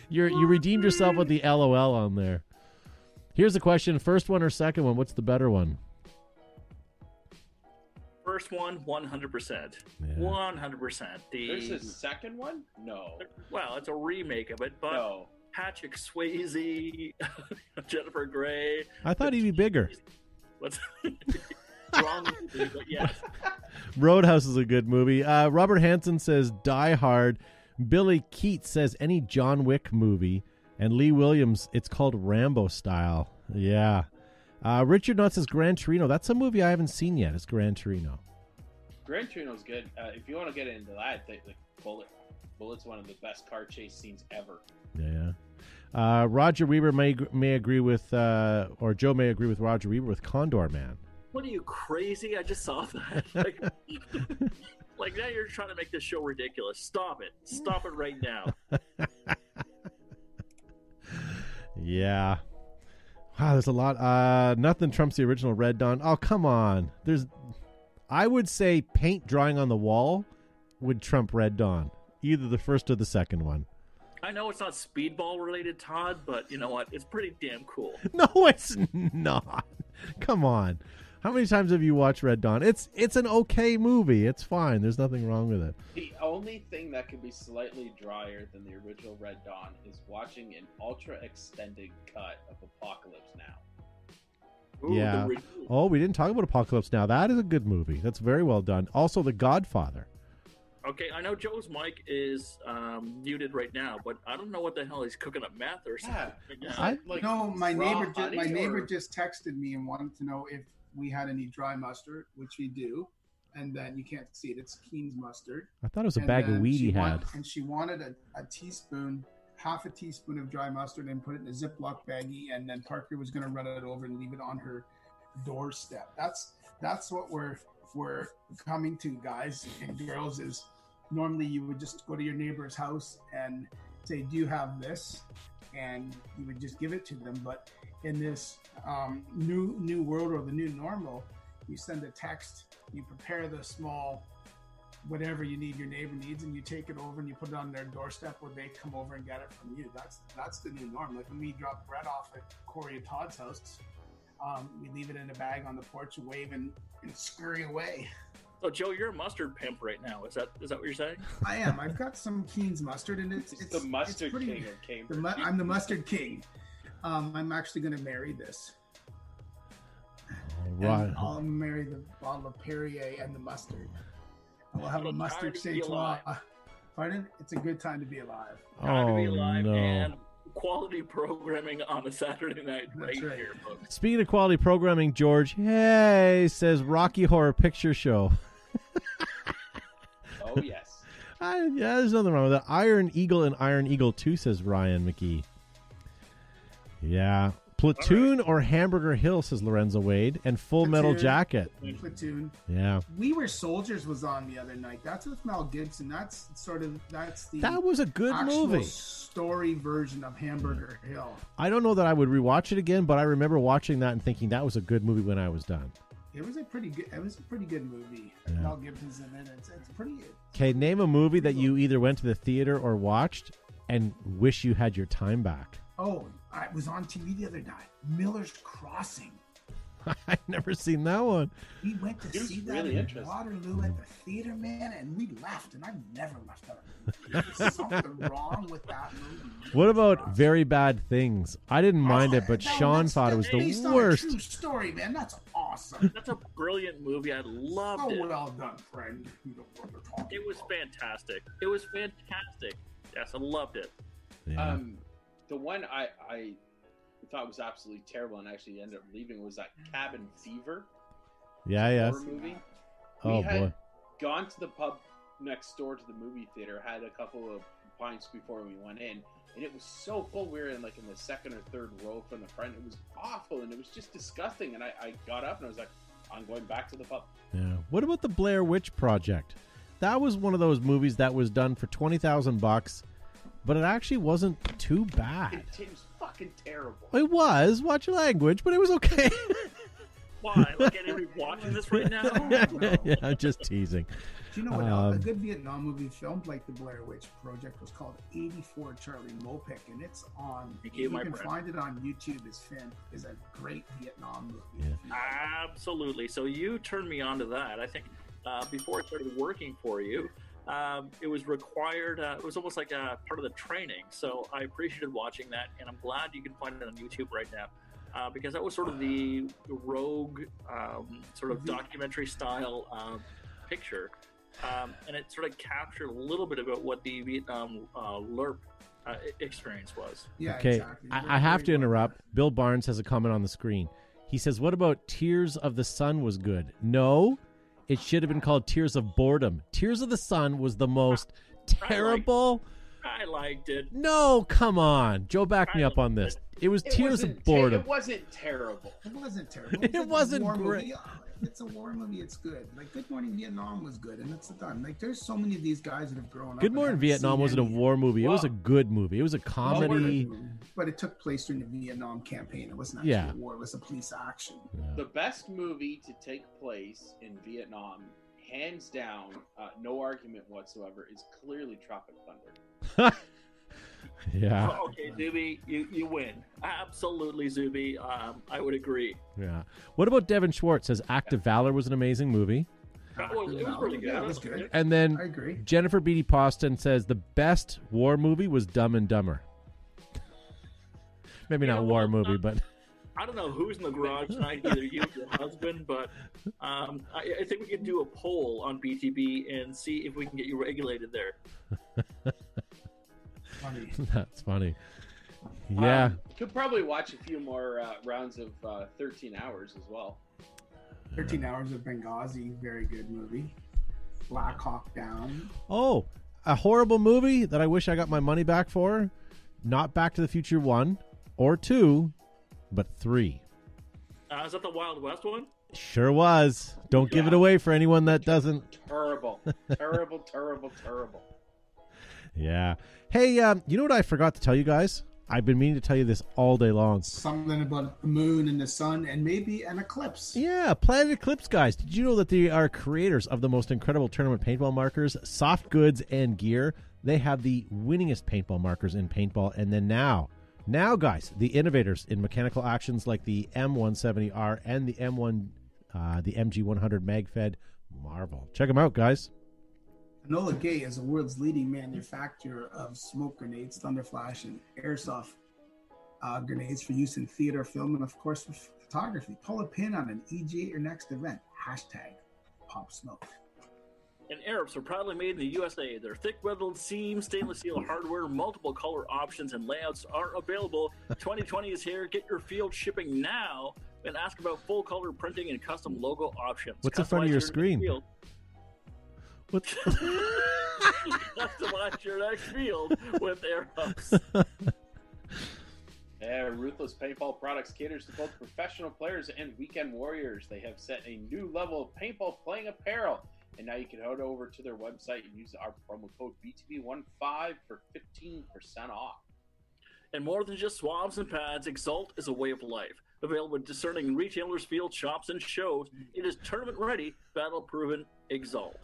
You redeemed yourself with the LOL on there. Here's the question. First one or second one? What's the better one? First one, 100%. Yeah. 100%. There's a second one? No. Well, it's a remake of it, but No. Patrick Swayze, Jennifer Grey. I thought he'd be bigger. What's wrong with me? But yes. Roadhouse is a good movie. Robert Hansen says Die Hard. Billy Keats says any John Wick movie. And Lee Williams, it's called Rambo Style. Yeah. Richard Knott says Gran Torino. That's a movie I haven't seen yet. It's Gran Torino. Gran Torino's good. If you want to get into that, Bullet's one of the best car chase scenes ever. Yeah. Roger Weaver may agree with, or Joe may agree with Roger Weaver with Condor Man. What are you, crazy? I just saw that. Like now you're trying to make this show ridiculous. Stop it. Stop it right now. Yeah. Wow, there's a lot. Nothing trumps the original Red Dawn. Oh, come on. I would say paint drying on the wall would trump Red Dawn. Either the first or the second one. I know it's not Speedball related, Todd, but you know what? It's pretty damn cool. No, it's not. Come on. How many times have you watched Red Dawn? It's an okay movie. It's fine. There's nothing wrong with it. The only thing that could be slightly drier than the original Red Dawn is watching an ultra extended cut of Apocalypse Now. Ooh, Yeah. Oh, we didn't talk about Apocalypse Now. That is a good movie. That's very well done. Also, The Godfather. Okay, I know Joe's mic is muted right now, but I don't know what the hell he's cooking up meth or something. Yeah. No, my neighbor or... just texted me and wanted to know if we had any dry mustard, which we do, and then you can't see it. It's Keen's mustard. I thought it was a bag of weed he had. And she wanted a teaspoon, half a teaspoon of dry mustard, and put it in a Ziploc baggie. And then Parker was going to run it over and leave it on her doorstep. That's what we're coming to, guys and girls. Is normally you would just go to your neighbor's house and say, "Do you have this?" And you would just give it to them. But in this new world or the new normal, you send a text, you prepare the small whatever you need your neighbor needs, and you take it over and you put it on their doorstep where they come over and get it from you. That's the new norm. Like when we drop bread off at Corey and Todd's house, we leave it in a bag on the porch, wave and scurry away. So Joe, you're a mustard pimp right now. Is that what you're saying? I am. I've got some Keen's mustard, and it's the mustard pretty, king of Cambridge. I'm the mustard king. I'm actually going to marry this. Right. I'll marry the bottle of Perrier and the mustard. We'll have a mustard Saint Laurent. Pardon? It's a good time to be alive. Time to be alive, no. and quality programming on a Saturday night right here, folks. Speaking of quality programming, George, hey, says Rocky Horror Picture Show. Oh, yes. Yeah, there's nothing wrong with that. Iron Eagle and Iron Eagle 2, says Ryan McGee. Yeah. Platoon or Hamburger Hill, says Lorenzo Wade. And Full Metal Jacket. Platoon. Yeah. We Were Soldiers was on the other night. That's with Mel Gibson. That's the That was a good actual movie. Story version of Hamburger Hill. I don't know that I would rewatch it again, but I remember watching that and thinking that was a good movie when I was done. It was a pretty good movie. Yeah. Mel Gibson's in it. It's pretty good. Okay, name a movie that you either went to the theater or watched and wish you had your time back. Oh, I was on TV the other night. Miller's Crossing. I've never seen that one. We went to see that really in Waterloo at the theater, man, and we left, and I've never left that movie. There's something wrong with that movie. What about Very Bad Things? I didn't mind it, but Sean thought it was the worst. True story, man. That's awesome. That's a brilliant movie. I loved it. Oh, well done, friend. You know what we're talking It was fantastic. It was fantastic. Yes, I loved it. Yeah. The one I thought was absolutely terrible and actually ended up leaving was that Cabin Fever. Yeah. Horror movie. Oh, we had boy. gone to the pub next door to the movie theater, had a couple of pints before we went in, and it was so full. We were in the second or third row from the front. It was awful, and it was just disgusting. And I got up and I was like, I'm going back to the pub. Yeah. What about the Blair Witch Project? That was one of those movies that was done for $20,000, but it actually wasn't too bad. It was fucking terrible. It was. Watch your language, but it was okay. Why? Like anybody watching this right now? Yeah, I'm just teasing. Do you know what else? A good Vietnam movie filmed like the Blair Witch Project was called 84 Charlie Mopik, and it's on. You can find it on YouTube. Is a great Vietnam movie. Yeah. Absolutely. So you turned me on to that. I think before I started working for you, it was required. It was almost like a part of the training. So I appreciated watching that, and I'm glad you can find it on YouTube right now. Because that was sort of the rogue, sort of documentary style picture. And it sort of captured a little bit about what the Vietnam LARP experience was. Yeah, okay, exactly. I have to interrupt. Bill Barnes has a comment on the screen. He says, what about Tears of the Sun was good? No, it should have been called Tears of Boredom. Tears of the Sun was the most terrible. I liked it. No, come on. Joe, back me up on this. It was Tears of Boredom. It wasn't terrible. It wasn't terrible. It wasn't great. It's a war movie. It's good. Like Good Morning Vietnam was good, and it's done. Like there's so many of these guys that have grown up. Good Morning Vietnam wasn't a war movie. It was a good movie. It was a comedy. But it took place during the Vietnam campaign. It wasn't actually a war. It was a police action. Yeah. The best movie to take place in Vietnam, hands down, no argument whatsoever, is clearly Tropic Thunder. Yeah. Oh, okay, Zuby, you win. Absolutely, Zuby. I would agree. Yeah. What about Devin Schwartz? Says Act of Valor was an amazing movie. It was pretty good. Yeah, it was good. And then I agree. Jennifer Beatty Poston says the best war movie was Dumb and Dumber. Maybe not war movie, but I don't know who's in the garage tonight, either you or your husband, but I think we can do a poll on BTB and see if we can get you regulated there. Funny. That's funny. Yeah. Could probably watch a few more rounds of 13 Hours as well. 13 Hours of Benghazi, very good movie. Black Hawk Down. Oh, a horrible movie that I wish I got my money back for. Not Back to the Future 1 or 2, but 3. Is that the Wild West one? Sure was. Don't give it away for anyone that doesn't. Terrible. Terrible, terrible, terrible. Yeah. Hey, you know what I forgot to tell you guys? I've been meaning to tell you this all day long. Something about the moon and the sun and maybe an eclipse. Yeah, Planet Eclipse guys. Did you know that they are creators of the most incredible tournament paintball markers, soft goods, and gear? They have the winningest paintball markers in paintball. And then now guys, the innovators in mechanical actions like the M170R and the MG100 MagFed. Marvel. Check them out, guys. Enola Gay is the world's leading manufacturer of smoke grenades, thunder flash, and airsoft grenades for use in theater, film, and of course with photography. Pull a pin on an EG at your next event. #PopSmoke. And Arabs are proudly made in the USA. Their thick welded seam, stainless steel hardware, multiple color options, and layouts are available. 2020 is here. Get your field shipping now and ask about full color printing and custom logo options. What's in front of your screen? What's Customize your next field with Arabs. Ruthless Paintball Products caters to both professional players and weekend warriors. They have set a new level of paintball playing apparel. And now you can head over to their website and use our promo code BTB15 for 15% off. And more than just swabs and pads, Exalt is a way of life. Available at discerning retailers, field shops, and shows. It is tournament-ready, battle-proven Exalt.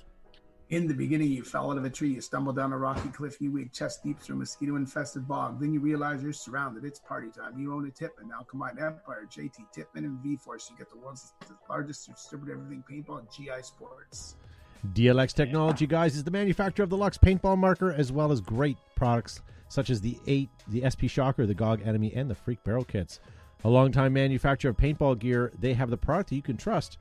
In the beginning, you fell out of a tree, you stumbled down a rocky cliff, you wade chest deep through a mosquito-infested bog. Then you realize you're surrounded. It's party time. You own a Tippmann. Now combine Empire, JT, Tippmann, and V-Force. You get the world's largest distributor of everything paintball and GI Sports. DLX Technology, guys, is the manufacturer of the Lux paintball marker, as well as great products such as the SP Shocker, the GOG Enemy, and the Freak Barrel Kits. A longtime manufacturer of paintball gear, they have the product that you can trust.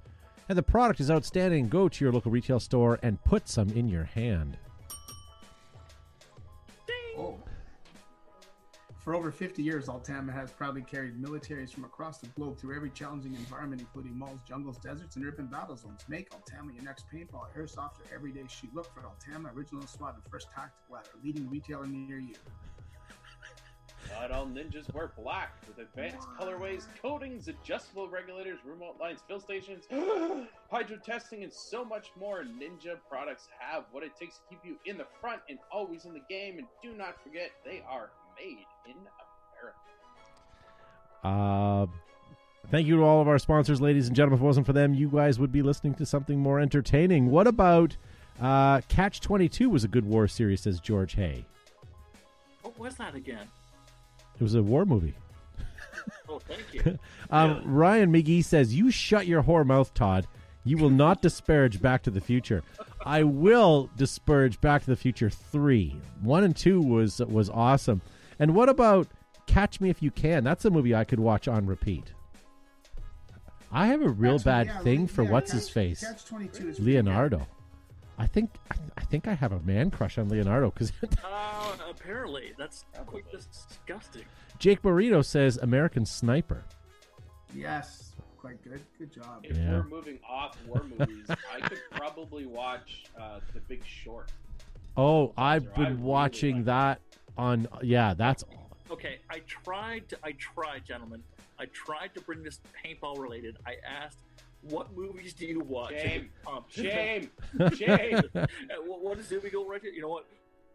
And the product is outstanding. Go to your local retail store and put some in your hand. Oh. For over 50 years, Altama has proudly carried militaries from across the globe through every challenging environment, including malls, jungles, deserts, and urban battle zones. Make Altama your next paintball, airsoft, or everyday shoot. Look for Altama Original SWAT and First Tactical at a leading retailer near you. Not all ninjas wear black with advanced colorways, coatings, adjustable regulators, remote lines, fill stations, hydro testing, and so much more. Ninja products have what it takes to keep you in the front and always in the game. And do not forget, they are made in America. Thank you to all of our sponsors, ladies and gentlemen. If it wasn't for them, you guys would be listening to something more entertaining. What about Catch-22 was a good war series, says George Hay. What was that again? It was a war movie. Oh, thank you. Ryan McGee says, you shut your whore mouth, Todd. You will not disparage Back to the Future. I will disparage Back to the Future 3. 1 and 2 was awesome. And what about Catch Me If You Can? That's a movie I could watch on repeat. I have a real bad thing for what's-his-face? Catch-22 is Leonardo. I think I have a man crush on Leonardo because apparently that's quite disgusting. Jake Burrito says American Sniper. Yes, quite good. Good job. If we're moving off war movies, I could probably watch The Big Short. Oh, I've been watching that on. Yeah, that's. Okay, I tried, gentlemen. I tried to bring this paintball related. I asked, what movies do you watch? Shame. What does we go right here? You know what?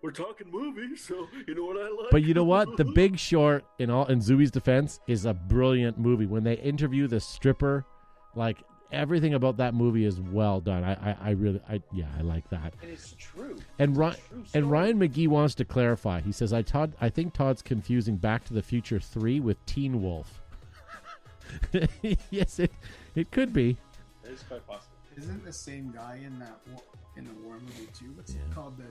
We're talking movies, so you know what I like. But you know what? The Big Short, in Zooey's defense, is a brilliant movie. When they interview the stripper, like everything about that movie is well done. I really like that. And it's true. And Ryan McGee wants to clarify. He says, I think Todd's confusing Back to the Future 3 with Teen Wolf. Yes, it could be. It is quite possible. Isn't the same guy in the war movie too? What's it called? That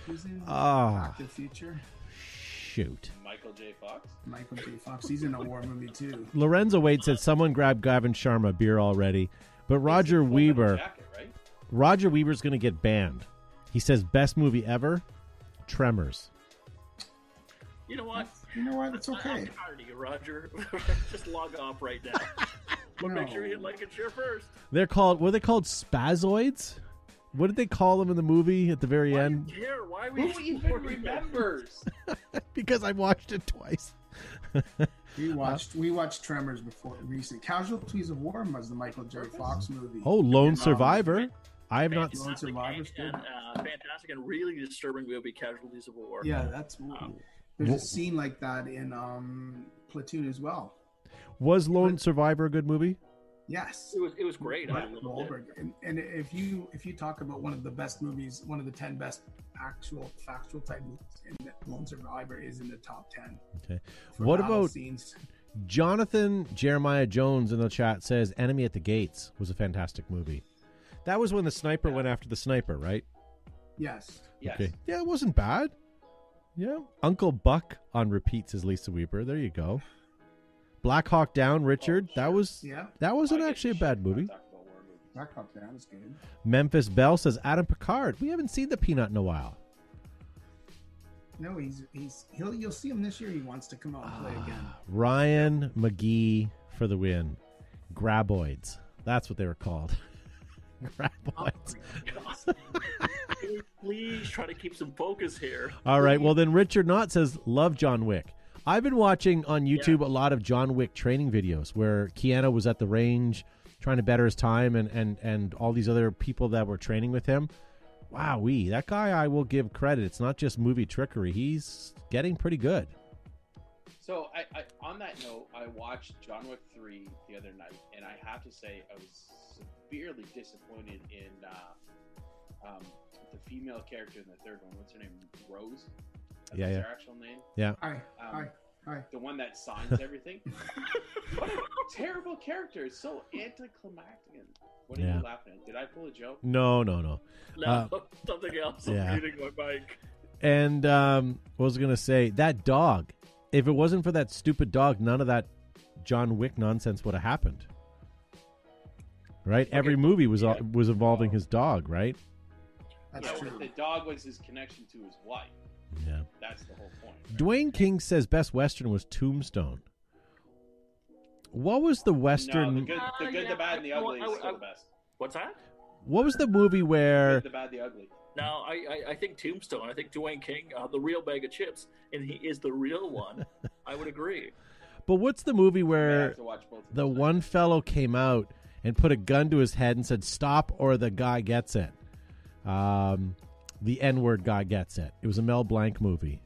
who's in Back to the Future? Shoot. Michael J. Fox. Michael J. Fox. He's in a war movie too. Lorenzo Wade said someone grabbed Gavin Sharma beer already, but Roger Weber. Jacket, right? Roger Weber's going to get banned. He says best movie ever, Tremors. You know what? It's okay. I'm tired of you, Roger. Just log off right now. But make sure you hit like and share first. They're called, what are they called? Spazoids? What did they call them in the movie at the very end? Why Who even remembers? Because I watched it twice. We watched Tremors before recent. Casualties of War was the Michael J. Fox movie. Oh, Lone Survivor. I have not. Lone Survivor's good. Fantastic and really disturbing movie, Casualties of War. Yeah, that's. There's a scene like that in Platoon as well. Was Lone Survivor a good movie? Yes, it was great. I loved it. And if you talk about one of the best movies, one of the 10 best factual type movies, and Lone Survivor is in the top 10. Okay. What about scenes? Jonathan Jeremiah Jones in the chat says Enemy at the Gates was a fantastic movie. That was when the sniper went after the sniper, right? Yes. Okay. Yeah, it wasn't bad. Yeah. Uncle Buck on repeat, says Lisa Weber. There you go. Black Hawk Down, Richard. That wasn't actually a bad movie. Black Hawk Down is good. Memphis Bell says Adam Picard. We haven't seen the Peanut in a while. No, you'll see him this year. He wants to come out and play again. Ryan McGee for the win. Graboids. That's what they were called. Graboids. Oh please try to keep some focus here. All right. Well, then Richard Knott says, love John Wick. I've been watching on YouTube a lot of John Wick training videos where Keanu was at the range trying to better his time and all these other people that were training with him. Wowee. That guy, I will give credit. It's not just movie trickery. He's getting pretty good. So, I on that note, I watched John Wick 3 the other night, and I have to say I was severely disappointed in the female character in the third one. What's her name? Rose? That's her actual name? Yeah. Hi. The one that signs everything. What a terrible character. It's so anticlimactic. What are you laughing at? Did I pull a joke? No. No, something else. I'm muting my mic. And what was I going to say? That dog. If it wasn't for that stupid dog, none of that John Wick nonsense would have happened. Right? Okay. Every movie was involving his dog, right? That's true. The dog was his connection to his wife. Yeah. That's the whole point. Right? Dwayne King says best Western was Tombstone. What was the Western? No, the good, the bad, and the ugly is still the best. What's that? What was the movie where? The good, the bad, the ugly. No, I think Tombstone. I think Dwayne King, the real bag of chips, and he is the real one. I would agree. But what's the movie I where have to watch both of the those. one fellow came out and put a gun to his head and said, "Stop, or the guy gets it." The N-word guy gets it. It was a Mel Blanc movie.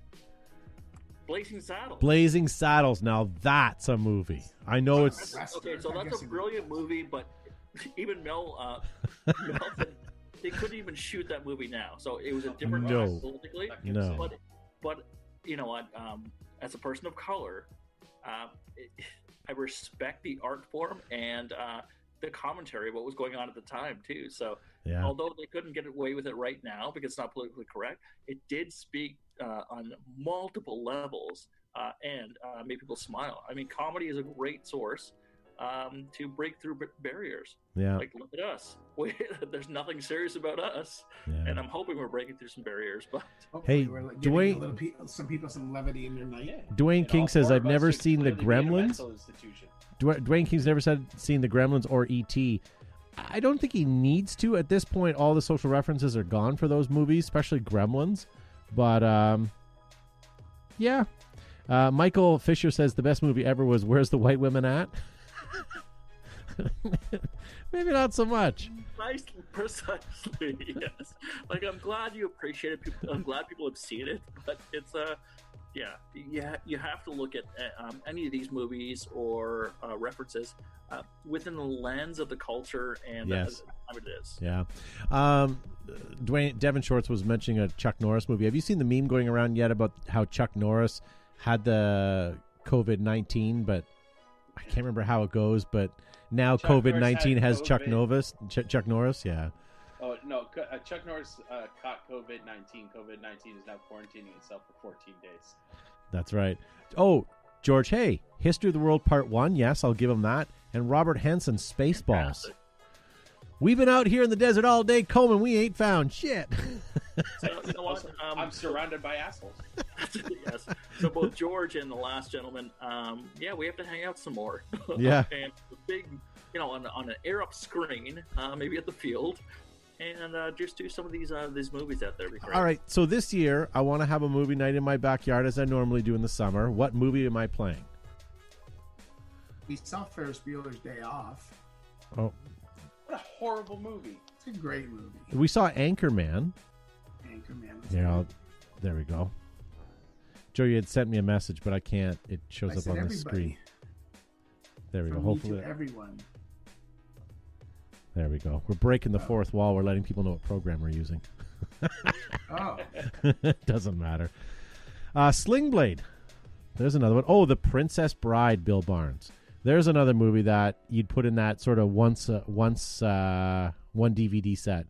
Blazing Saddles. Blazing Saddles. Now that's a movie. I know it's. Okay, so that's a brilliant movie, but even Mel said they couldn't even shoot that movie now. So it was a different No. time politically. No. But you know what? As a person of color, I respect the art form and the commentary of what was going on at the time too. So Yeah. although they couldn't get away with it right now because it's not politically correct, it did speak on multiple levels and made people smile. I mean, comedy is a great source to break through barriers. Yeah. Like, look at us. There's nothing serious about us, Yeah. and I'm hoping we're breaking through some barriers. But Hey, we're giving Dwayne- some people some levity in their night. Dwayne King all says, four "I've of us never should seen the clearly be in a Gremlins." mental institution. Dwayne King's never seen the Gremlins or E.T. I don't think he needs to. At this point, all the social references are gone for those movies, especially Gremlins. But, yeah. Michael Fisher says the best movie ever was Where's the White Women At? Maybe not so much. Precisely, yes. Like, I'm glad you appreciate it. I'm glad people have seen it, but it's you have to look at any of these movies or references within the lens of the culture and Yes. how it is. Yeah. Devin Shorts was mentioning a Chuck Norris movie. Have you seen the meme going around yet about how Chuck Norris had the COVID-19, but I can't remember how it goes, but now Chuck COVID-19 Norris has had Chuck COVID. Chuck Norris, yeah. Oh, no. Chuck Norris caught COVID-19. COVID-19 is now quarantining itself for 14 days. That's right. Oh, George Hay, History of the World Part 1. Yes, I'll give him that. And Robert Hansen, Spaceballs. Fantastic. We've been out here in the desert all day combing. We ain't found shit. So, you know what? I'm surrounded by assholes. Yes. So both George and the last gentleman, we have to hang out some more. Yeah. And a big, on an air-up screen, maybe at the field, and just do some of these movies out there. All right. So this year, I want to have a movie night in my backyard as I normally do in the summer. What movie am I playing? We saw Ferris Bueller's Day Off. Oh, What a horrible movie. It's a great movie. we saw Anchorman. Anchorman. was Yeah, great. there we go. Joe, you had sent me a message, but I can't. It shows I up said on the everybody. screen. There we go. From me Hopefully, to everyone. there we go. We're breaking the fourth wall. We're letting people know what program we're using. Oh, Doesn't matter. Sling Blade. There's another one. Oh, The Princess Bride, Bill Barnes. There's another movie that you'd put in that sort of once one DVD set.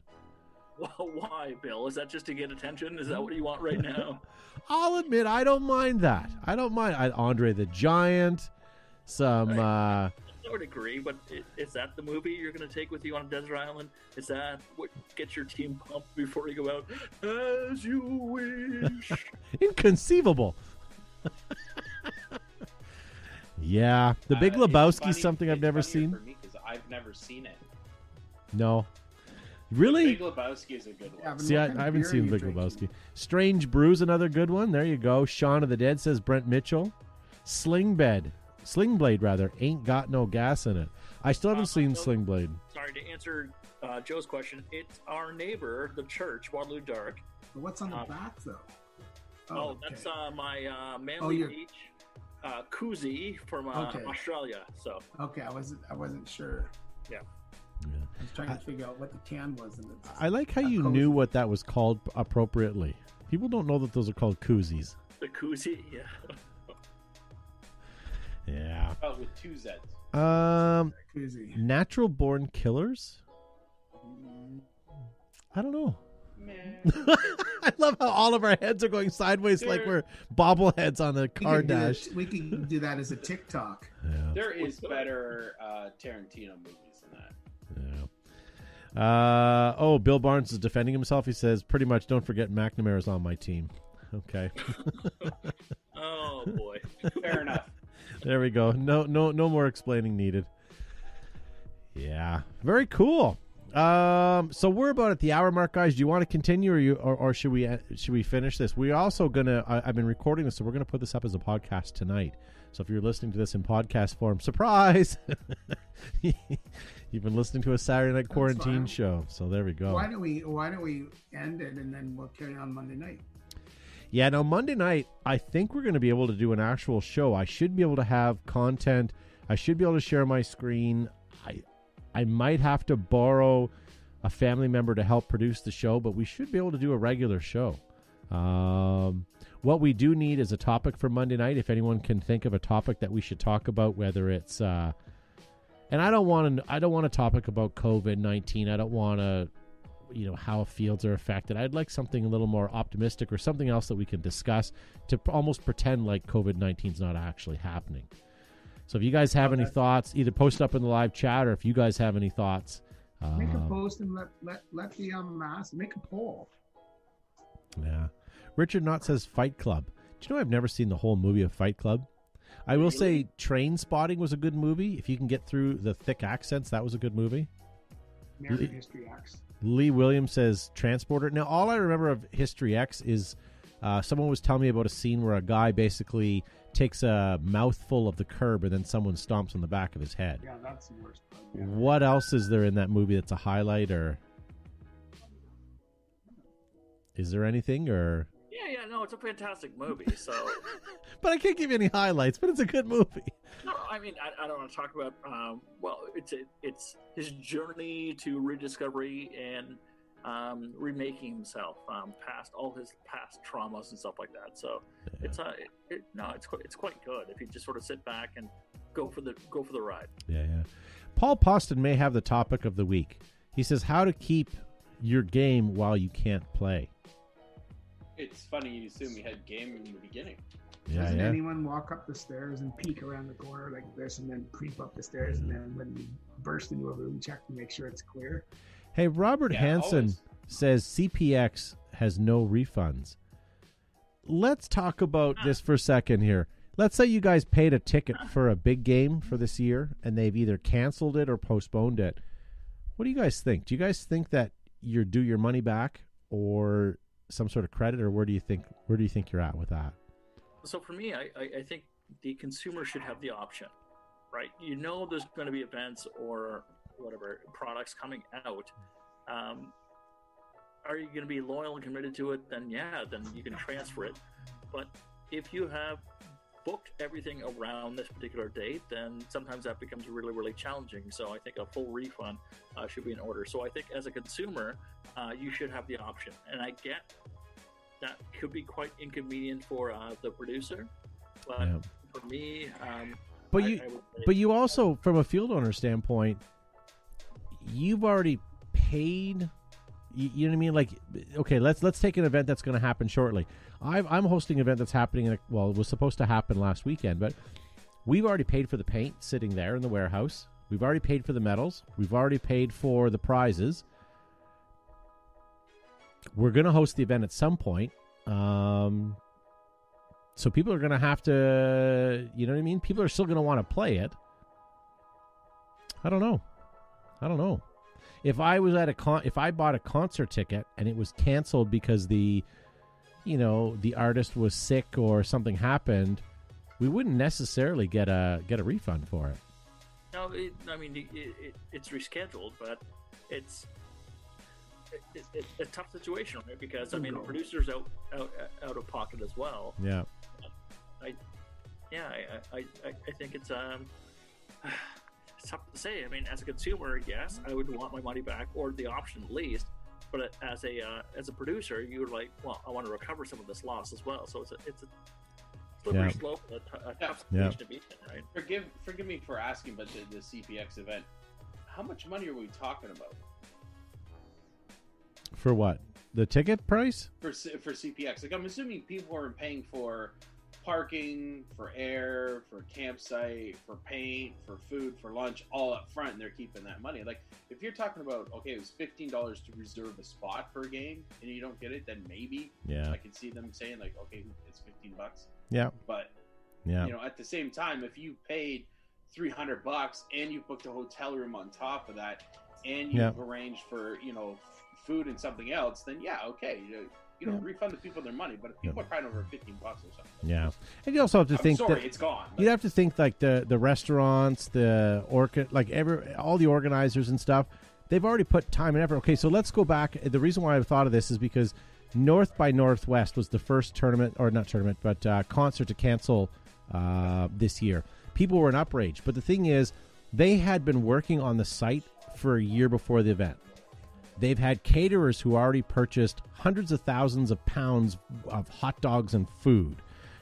Well, why, Bill? Is that just to get attention? Is that what you want right now? I'll admit, I don't mind that. I don't mind Andre the Giant. Some I would agree, but is that the movie you're going to take with you on a desert island? Is that what gets your team pumped before you go out? As you wish. inconceivable. Yeah, The Big Lebowski's something I've never seen. For me, because I've never seen it. No, really. Big Lebowski is a good one. Yeah, but See, what I kind of haven't beer are seen you Big drinking? Lebowski. Strange Brews, another good one. There you go. Shaun of the Dead, says Brent Mitchell. Sling Blade, rather, ain't got no gas in it. I still haven't seen Sling Blade. Sorry, to answer Joe's question, it's our neighbor, the church, Waterloo Dark. But what's on the back though? Oh, okay. that's my Manly you're- Beach koozie from Okay. Australia. So Okay, I wasn't sure. yeah. Yeah. I was trying to figure out what the can was in it. I like how A you cozy. knew what that was called appropriately. People don't know that those are called koozies. The koozie, yeah. Yeah. Oh, with two Z's. Koozie. Natural Born Killers? I don't know. Man. I love how all of our heads are going sideways like we're bobbleheads on the car dash. We can do that as a TikTok. Yeah. There is better Tarantino movies than that. Yeah. Bill Barnes is defending himself. He says, pretty much, don't forget McNamara's on my team. Okay. Oh, boy. Fair enough. There we go. No more explaining needed. Yeah. Very cool. So we're about at the hour mark, guys. Do you want to continue, or should we finish this? We're also gonna. I've been recording this, so we're gonna put this up as a podcast tonight. So if you're listening to this in podcast form, surprise! You've been listening to a Saturday Night Quarantine show. So there we go. Why don't we end it and then we'll carry on Monday night? Yeah, no, Monday night, I think we're going to be able to do an actual show. I should be able to have content. I should be able to share my screen. I might have to borrow a family member to help produce the show, but we should be able to do a regular show. What we do need is a topic for Monday night. If anyone can think of a topic that we should talk about, whether it's and I don't want a topic about COVID-19. I don't want to, how fields are affected. I'd like something a little more optimistic or something else that we can discuss to almost pretend like COVID-19 is not actually happening. So if you guys have any thoughts, either post up in the live chat, or if you guys have any thoughts, make a post and let the mass make a poll. Yeah. Richard Knott says Fight Club. Do you know I've never seen the whole movie of Fight Club? I will say Train Spotting was a good movie. If you can get through the thick accents, that was a good movie. American History X. Lee Williams says Transporter. Now, all I remember of History X is someone was telling me about a scene where a guy basically takes a mouthful of the curb and then someone stomps on the back of his head. Yeah, that's the worst part. Yeah. What else is there in that movie that's a highlight, or is there anything, or? Yeah, no, it's a fantastic movie. So, but I can't give you any highlights. But it's a good movie. No, I mean, I don't want to talk about. It's his journey to rediscovery and remaking himself past all his past traumas and stuff like that. So yeah. It's quite good if you just sort of sit back and go for the ride. Yeah. Paul Poston may have the topic of the week. He says how to keep your game while you can't play. It's funny you assume you had game in the beginning. Doesn't anyone walk up the stairs and peek around the corner like this and then creep up the stairs and then when you burst into a room check to make sure it's clear? Hey, Robert Hansen says CPX has no refunds. Let's talk about this for a second here. Let's say you guys paid a ticket for a big game for this year and they've either canceled it or postponed it. What do you guys think? Do you guys think that you're due your money back or some sort of credit, or where do you think you're at with that? So for me, I think the consumer should have the option, right? You know there's going to be events or whatever products coming out. Are you going to be loyal and committed to it? Then you can transfer it. But if you have booked everything around this particular date, then sometimes that becomes really, really challenging. So I think a full refund should be in order. So I think as a consumer, you should have the option. And I get that could be quite inconvenient for the producer, but for me, but you also, from a field owner standpoint, you've already paid. You know what I mean? Like, okay, let's take an event that's going to happen shortly. I'm hosting an event that's happening it was supposed to happen last weekend, but we've already paid for the paint sitting there in the warehouse. We've already paid for the medals. We've already paid for the prizes. We're going to host the event at some point. So people are going to have to, you know what I mean? People are still going to want to play it. I don't know. If I was at if I bought a concert ticket and it was canceled because the artist was sick or something happened, we wouldn't necessarily get a refund for it. No, it's rescheduled, but it's a tough situation, right? Because the producer's out of pocket as well. Yeah. I think it's it's tough to say. I mean, as a consumer, yes, I would want my money back or the option at least. But as a producer, you're like, well, I want to recover some of this loss as well. So it's a slippery slope, a tough situation to be in, right? Forgive me for asking, but the CPX event, how much money are we talking about? For what? The ticket price? For CPX. Like, I'm assuming people are paying for parking, for air, for campsite, for paint, for food, for lunch, all up front, and they're keeping that money. Like, if you're talking about, okay, it was $15 to reserve a spot for a game, and you don't get it, then maybe I can see them saying, like, okay, it's $15. Yeah. But, you know, at the same time, if you paid $300 and you booked a hotel room on top of that, and you've arranged for, you know, food and something else, then okay, you know, refund the people their money. But if people are crying over $15 or something, and you also have to think that it's gone. You have to think like the restaurants, the like all the organizers and stuff. They've already put time and effort. Okay, so let's go back. The reason why I thought of this is because North by Northwest was the first concert to cancel this year. People were in outrage, but the thing is, they had been working on the site for a year before the event. They've had caterers who already purchased hundreds of thousands of pounds of hot dogs and food.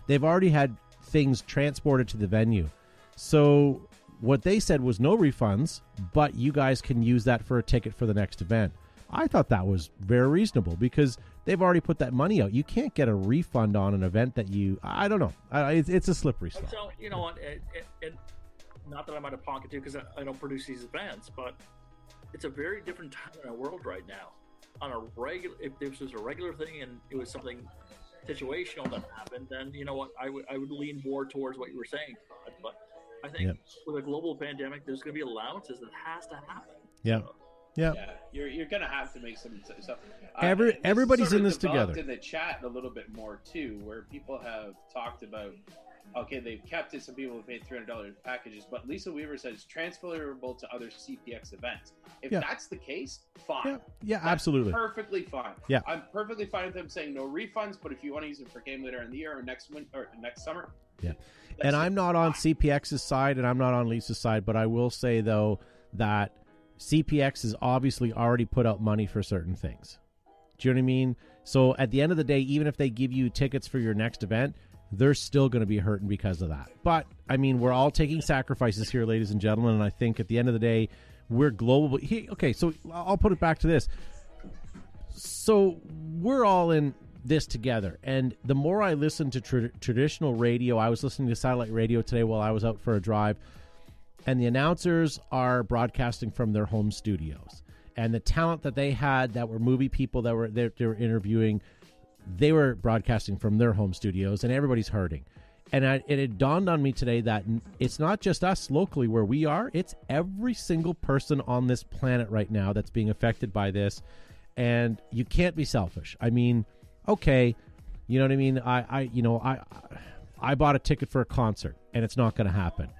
They've already had things transported to the venue. So what they said was no refunds, but you guys can use that for a ticket for the next event. I thought that was very reasonable because they've already put that money out. You can't get a refund on an event that I don't know. It's a slippery slope. So, you know what, not that I'm out of pocket too, because I don't produce these events, but it's a very different time in our world right now. On a regular, if this was a regular thing and it was something situational that happened, then you know what, I would lean more towards what you were saying, Todd. But I think with a global pandemic, there's going to be allowances that has to happen. Yeah. So, yeah, you're gonna have to make some stuff. Everybody's in this together. In the chat a little bit more too, where people have talked about, okay, they've kept it. Some people have paid $300 packages, but Lisa Weaver says transferable to other CPX events. If that's the case, fine. Yeah, absolutely, perfectly fine. Yeah, I'm perfectly fine with them saying no refunds. But if you want to use it for game later in the year or next summer, and I'm not on CPX's side, and I'm not on Lisa's side, but I will say though that CPX has obviously already put out money for certain things. Do you know what I mean? So at the end of the day, even if they give you tickets for your next event, they're still going to be hurting because of that. But, I mean, we're all taking sacrifices here, ladies and gentlemen, and I think at the end of the day, we're global. Okay, so I'll put it back to this. So we're all in this together, and the more I listen to traditional radio, I was listening to satellite radio today while I was out for a drive, and the announcers are broadcasting from their home studios. And the talent that they had that were movie people that were they were interviewing, they were broadcasting from their home studios, and everybody's hurting. And it dawned on me today that it's not just us locally where we are. It's every single person on this planet right now that's being affected by this. And you can't be selfish. I mean, okay, you know what I mean? I bought a ticket for a concert, and it's not going to happen.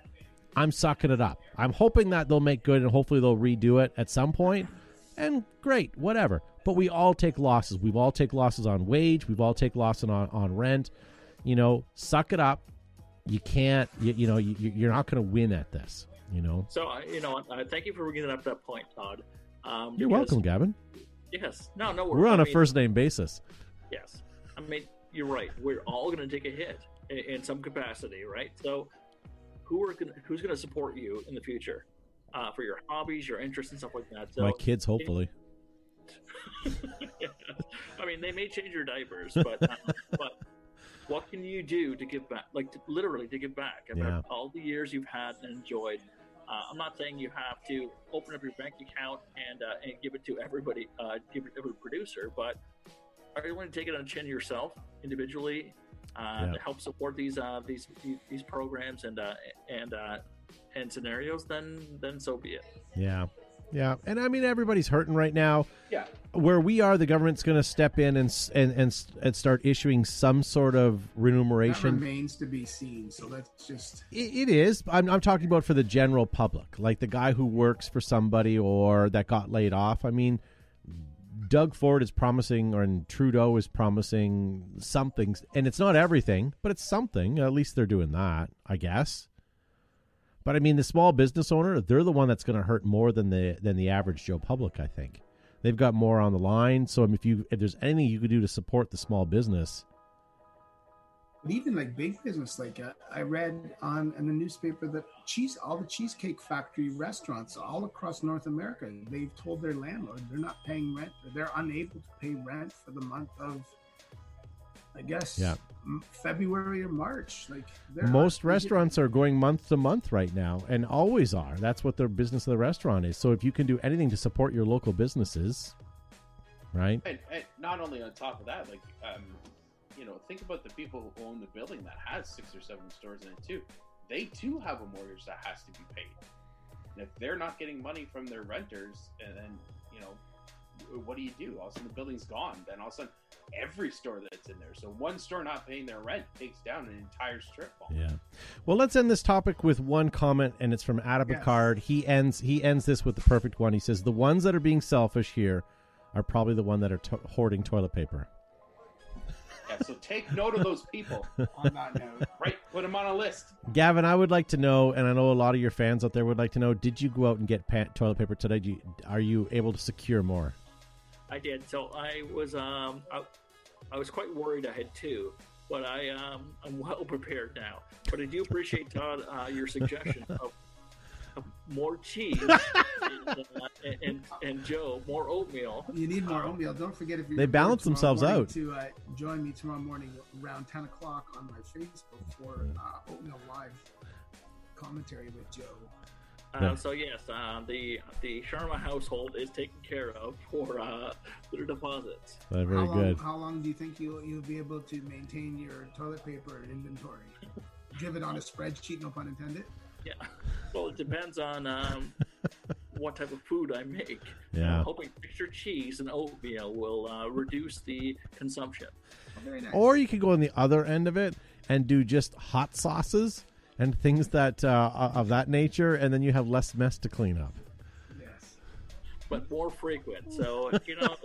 I'm sucking it up. I'm hoping that they'll make good and hopefully they'll redo it at some point. And great, whatever. But we all take losses. We've all take losses on wage. We've all take losses on rent. You know, suck it up. You can't, you're not going to win at this, you know. So, thank you for bringing up that point, Todd. You're welcome, Gavin. Yes. No, we're on a first name basis. Yes. I mean, you're right. We're all going to take a hit in some capacity, right? So who's going to support you in the future for your hobbies, your interests, and stuff like that? So, my kids, hopefully. I mean, they may change your diapers, but what can you do to give back? Like, literally to give back after all the years you've had and enjoyed. I'm not saying you have to open up your bank account and give it to everybody, give it to every producer, but are you willing to take it on the chin yourself individually to help support these programs and scenarios? Then so be it. Yeah, and I mean everybody's hurting right now. Yeah, where we are, the government's going to step in and start issuing some sort of remuneration. That remains to be seen. So let's just. It is. I'm talking about for the general public, like the guy who works for somebody or that got laid off. I mean, Doug Ford is promising, and Trudeau is promising something, and it's not everything, but it's something. At least they're doing that, I guess. But I mean, the small business owner, they're the one that's going to hurt more than the average Joe public, I think. They've got more on the line. So if there's anything you could do to support the small business. But even like big business, like I read in the newspaper that all the Cheesecake Factory restaurants all across North America, they've told their landlord they're not paying rent, or they're unable to pay rent for the month of I guess, Yeah. February or March. Like most restaurants are going month to month right now, and always are. That's what their business of the restaurant is. So if you can do anything to support your local businesses, right? And not only on top of that, like, think about the people who own the building that has 6 or 7 stores in it too. They too have a mortgage that has to be paid. And if they're not getting money from their renters, and then, what do you do? All of a sudden the building's gone. Then all of a sudden every store that's in there. So one store not paying their rent takes down an entire strip mall. Yeah. Well, let's end this topic with one comment, and it's from Adam Picard. He ends this with the perfect one. He says, the ones that are being selfish here are probably the one that are hoarding toilet paper. Yeah, so take note of those people. On that note. Right, put them on a list. Gavin, I would like to know, and I know a lot of your fans out there would like to know, did you go out and get toilet paper today? Are you able to secure more? I did. So I was quite worried I had 2, but I'm well prepared now. But I do appreciate, Todd, your suggestion of more cheese and Joe, more oatmeal. You need more oatmeal. Don't forget, if they balance themselves out. To join me tomorrow morning around 10 o'clock on my Facebook for Oatmeal Live commentary with Joe. So yes, the Sharma household is taken care of for their deposits. Very good. How long do you think you'll be able to maintain your toilet paper inventory? Give it on a spreadsheet, no pun intended. Yeah. Well, it depends on what type of food I make. Yeah. I'm hoping extra cheese and oatmeal will reduce the consumption. Oh, very nice. Or you could go on the other end of it and do just hot sauces and things that of that nature, and then you have less mess to clean up. Yes. But more frequent. So, you got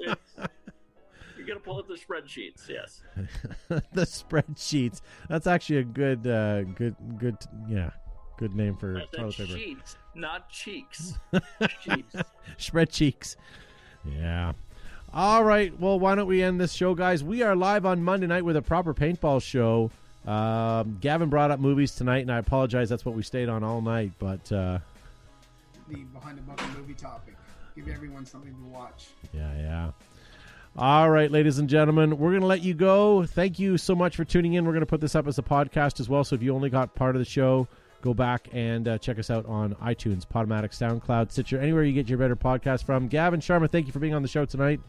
to pull up the spreadsheets, yes. The spreadsheets. That's actually a good name for toilet paper. Sheets, not cheeks. Sheets. Spread cheeks. Yeah. All right. Well, why don't we end this show, guys? We are live on Monday night with a proper paintball show. Gavin brought up movies tonight, and I apologize. That's what we stayed on all night. But the Behind the Bunker movie topic. Give everyone something to watch. Yeah. All right, ladies and gentlemen, we're going to let you go. Thank you so much for tuning in. We're going to put this up as a podcast as well. So if you only got part of the show, go back and check us out on iTunes, Podomatic, SoundCloud, Stitcher, anywhere you get your better podcast from. Gavin Sharma, thank you for being on the show tonight.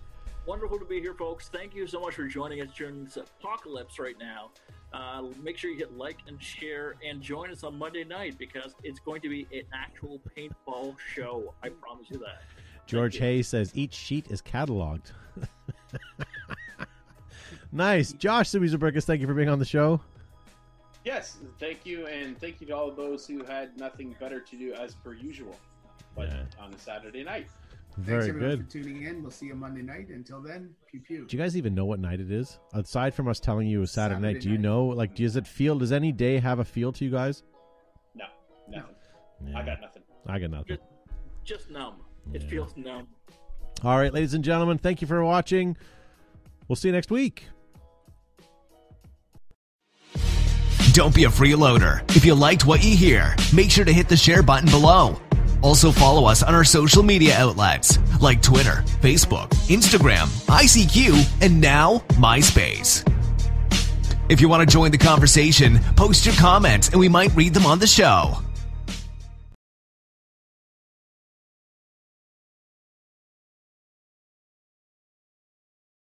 Wonderful to be here, folks. Thank you so much for joining us during this apocalypse right now. Make sure you hit like and share and join us on Monday night, because it's going to be an actual paintball show. I promise you that. George Hayes says each sheet is cataloged. Nice. Josh Subizabrickus, thank you for being on the show. Yes, thank you, and thank you to all those who had nothing better to do as per usual, but on a Saturday night. Very Thanks, good. For tuning in. We'll see you Monday night. Until then, pew pew. Do you guys even know what night it is? Aside from us telling you it was Saturday night, do you know? Like, does any day have a feel to you guys? No. Yeah. I got nothing. Just numb. It feels numb. All right, ladies and gentlemen, thank you for watching. We'll see you next week. Don't be a freeloader. If you liked what you hear, make sure to hit the share button below. Also follow us on our social media outlets like Twitter, Facebook, Instagram, ICQ, and now MySpace. If you want to join the conversation, post your comments and we might read them on the show.